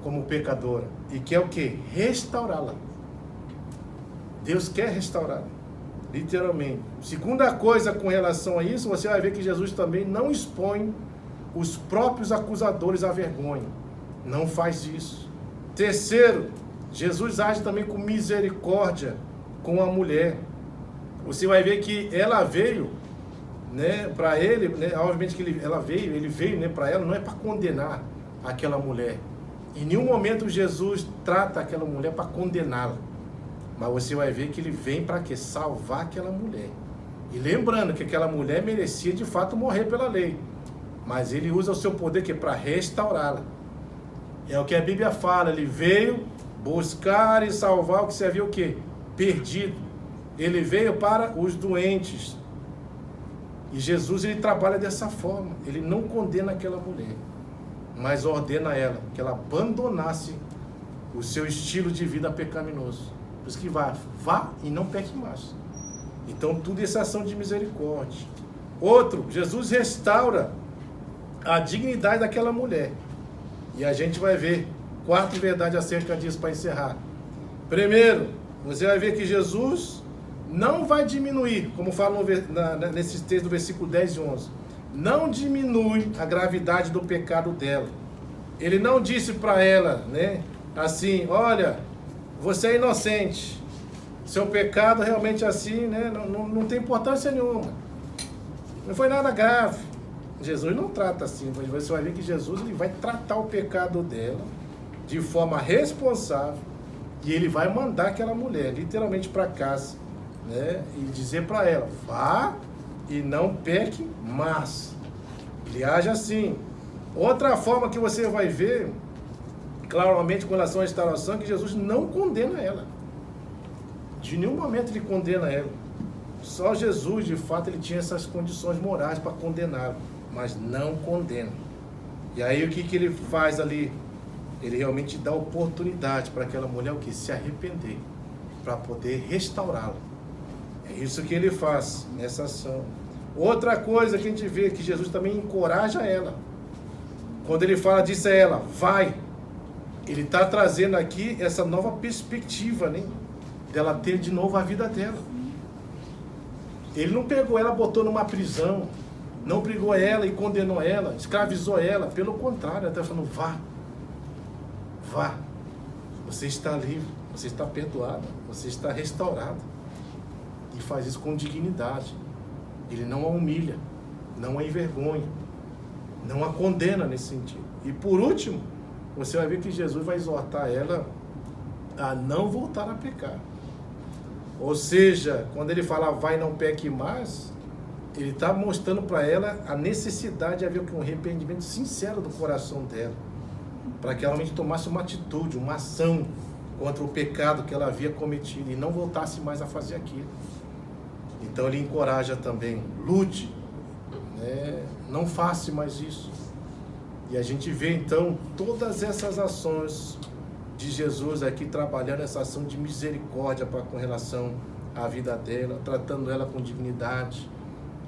como pecadora e quer o quê? Restaurá-la. Deus quer restaurá-la, literalmente. Segunda coisa com relação a isso, você vai ver que Jesus também não expõe os próprios acusadores à vergonha. Não faz isso. Terceiro, Jesus age também com misericórdia com a mulher. Você vai ver que ela veio, né, para ele, né, obviamente que ele veio, né, para ela, não é para condenar aquela mulher. Em nenhum momento Jesus trata aquela mulher para condená-la. Mas você vai ver que ele vem para quê? Salvar aquela mulher. E lembrando que aquela mulher merecia de fato morrer pela lei. Mas ele usa o seu poder que é para restaurá-la. É o que a Bíblia fala, ele veio buscar e salvar o que se havia o quê? Perdido. Ele veio para os doentes. E Jesus ele trabalha dessa forma. Ele não condena aquela mulher, mas ordena a ela que ela abandonasse o seu estilo de vida pecaminoso. Por isso que vá e não peque mais. Então tudo isso é ação de misericórdia. Outro, Jesus restaura a dignidade daquela mulher. E a gente vai ver 4 verdades acerca disso para encerrar. Primeiro, você vai ver que Jesus não vai diminuir, como fala nesse texto do versículo 10 e 11. Não diminui a gravidade do pecado dela. Ele não disse para ela, né, assim, olha, você é inocente. Seu pecado realmente assim, né, não tem importância nenhuma. Não foi nada grave. Jesus não trata assim. Você vai ver que Jesus ele vai tratar o pecado dela de forma responsável e ele vai mandar aquela mulher literalmente para casa, né, e dizer para ela: vá e não peque mais. Ele age assim. Outra forma que você vai ver claramente com relação à restauração é que Jesus não condena ela. De nenhum momento ele condena ela. Só Jesus, de fato, ele tinha essas condições morais para condená-la, mas não condena. E aí o que ele faz ali? Ele realmente dá oportunidade para aquela mulher o que? Se arrepender, para poder restaurá-la. É isso que ele faz nessa ação. Outra coisa que a gente vê que Jesus também encoraja ela. Quando ele fala disso a ela, vai. Ele está trazendo aqui essa nova perspectiva, né, dela ter de novo a vida dela. Ele não pegou ela, botou numa prisão, não brigou ela e condenou ela, escravizou ela. Pelo contrário, ela está falando: vá, vá. Você está livre, você está perdoada, você está restaurada. E faz isso com dignidade. Ele não a humilha, não a envergonha, não a condena nesse sentido. E por último, você vai ver que Jesus vai exortar ela a não voltar a pecar. Ou seja, quando ele fala vai, não peque mais, ele está mostrando para ela a necessidade de haver um arrependimento sincero do coração dela, para que ela realmente tomasse uma atitude, uma ação contra o pecado que ela havia cometido e não voltasse mais a fazer aquilo. Então ele encoraja também, lute, né? Não faça mais isso. E a gente vê então todas essas ações de Jesus aqui trabalhando essa ação de misericórdia com relação à vida dela, tratando ela com dignidade,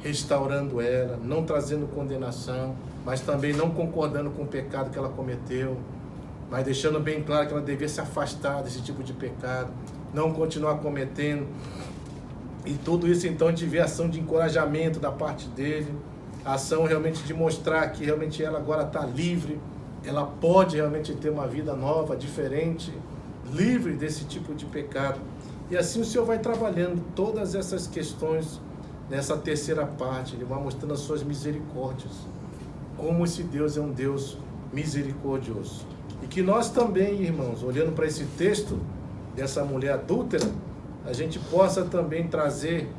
restaurando ela, não trazendo condenação, mas também não concordando com o pecado que ela cometeu, mas deixando bem claro que ela devia se afastar desse tipo de pecado, não continuar cometendo. E tudo isso então a gente vê a ação de encorajamento da parte dele, a ação realmente de mostrar que realmente ela agora está livre, ela pode realmente ter uma vida nova, diferente, livre desse tipo de pecado. E assim o Senhor vai trabalhando todas essas questões nessa terceira parte, ele vai mostrando as suas misericórdias, como esse Deus é um Deus misericordioso. E que nós também, irmãos, olhando para esse texto dessa mulher adúltera, a gente possa também trazer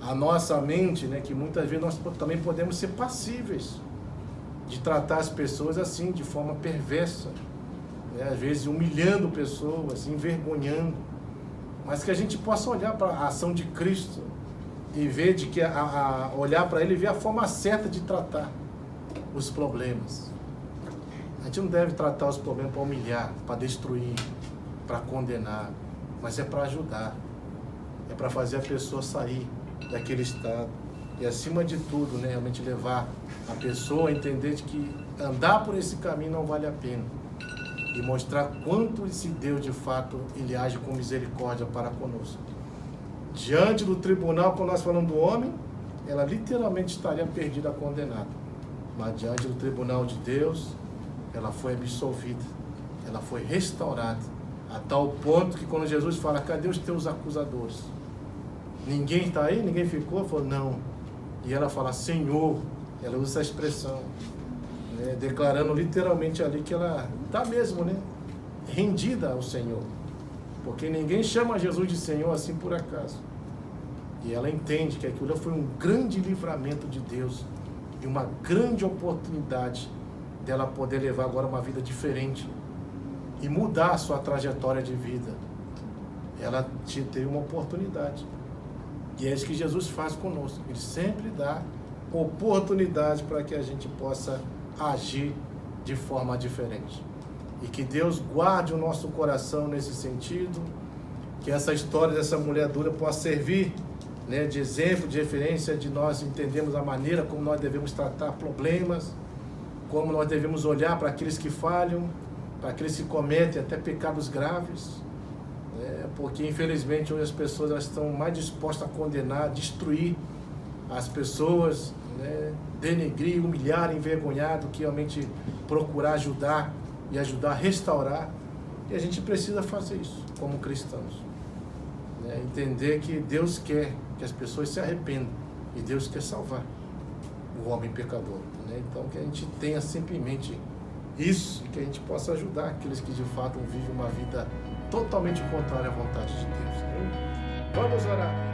à nossa mente, né, que muitas vezes nós também podemos ser passíveis de tratar as pessoas assim, de forma perversa, né, às vezes humilhando pessoas, envergonhando, mas que a gente possa olhar para a ação de Cristo e ver de que olhar para ele e ver a forma certa de tratar os problemas. A gente não deve tratar os problemas para humilhar, para destruir, para condenar, mas é para ajudar, é para fazer a pessoa sair daquele estado e, acima de tudo, né, realmente levar a pessoa a entender de que andar por esse caminho não vale a pena e mostrar quanto esse Deus, de fato, ele age com misericórdia para conosco. Diante do tribunal, quando nós falamos do homem, ela literalmente estaria perdida, condenada. Mas diante do tribunal de Deus, ela foi absolvida, ela foi restaurada, a tal ponto que quando Jesus fala, cadê os teus acusadores? Ninguém está aí? Ninguém ficou? Falou, não. E ela fala, Senhor, ela usa essa expressão, né, declarando literalmente ali que ela está mesmo, né, rendida ao Senhor. Porque ninguém chama Jesus de Senhor assim por acaso. E ela entende que aquilo foi um grande livramento de Deus e uma grande oportunidade dela poder levar agora uma vida diferente e mudar a sua trajetória de vida. Ela teve uma oportunidade. E é isso que Jesus faz conosco. Ele sempre dá oportunidade para que a gente possa agir de forma diferente. E que Deus guarde o nosso coração nesse sentido, que essa história dessa mulher dura possa servir, né, de exemplo, de referência, de nós entendermos a maneira como nós devemos tratar problemas, como nós devemos olhar para aqueles que falham, para aqueles que cometem até pecados graves, né, porque infelizmente hoje as pessoas elas estão mais dispostas a condenar, destruir as pessoas, né, denegrir, humilhar, envergonhar, do que realmente procurar ajudar e ajudar a restaurar. E a gente precisa fazer isso como cristãos, né? Entender que Deus quer que as pessoas se arrependam e Deus quer salvar o homem pecador, né? Então que a gente tenha sempre em mente isso e que a gente possa ajudar aqueles que de fato vivem uma vida totalmente contrária à vontade de Deus, né? Vamos orar.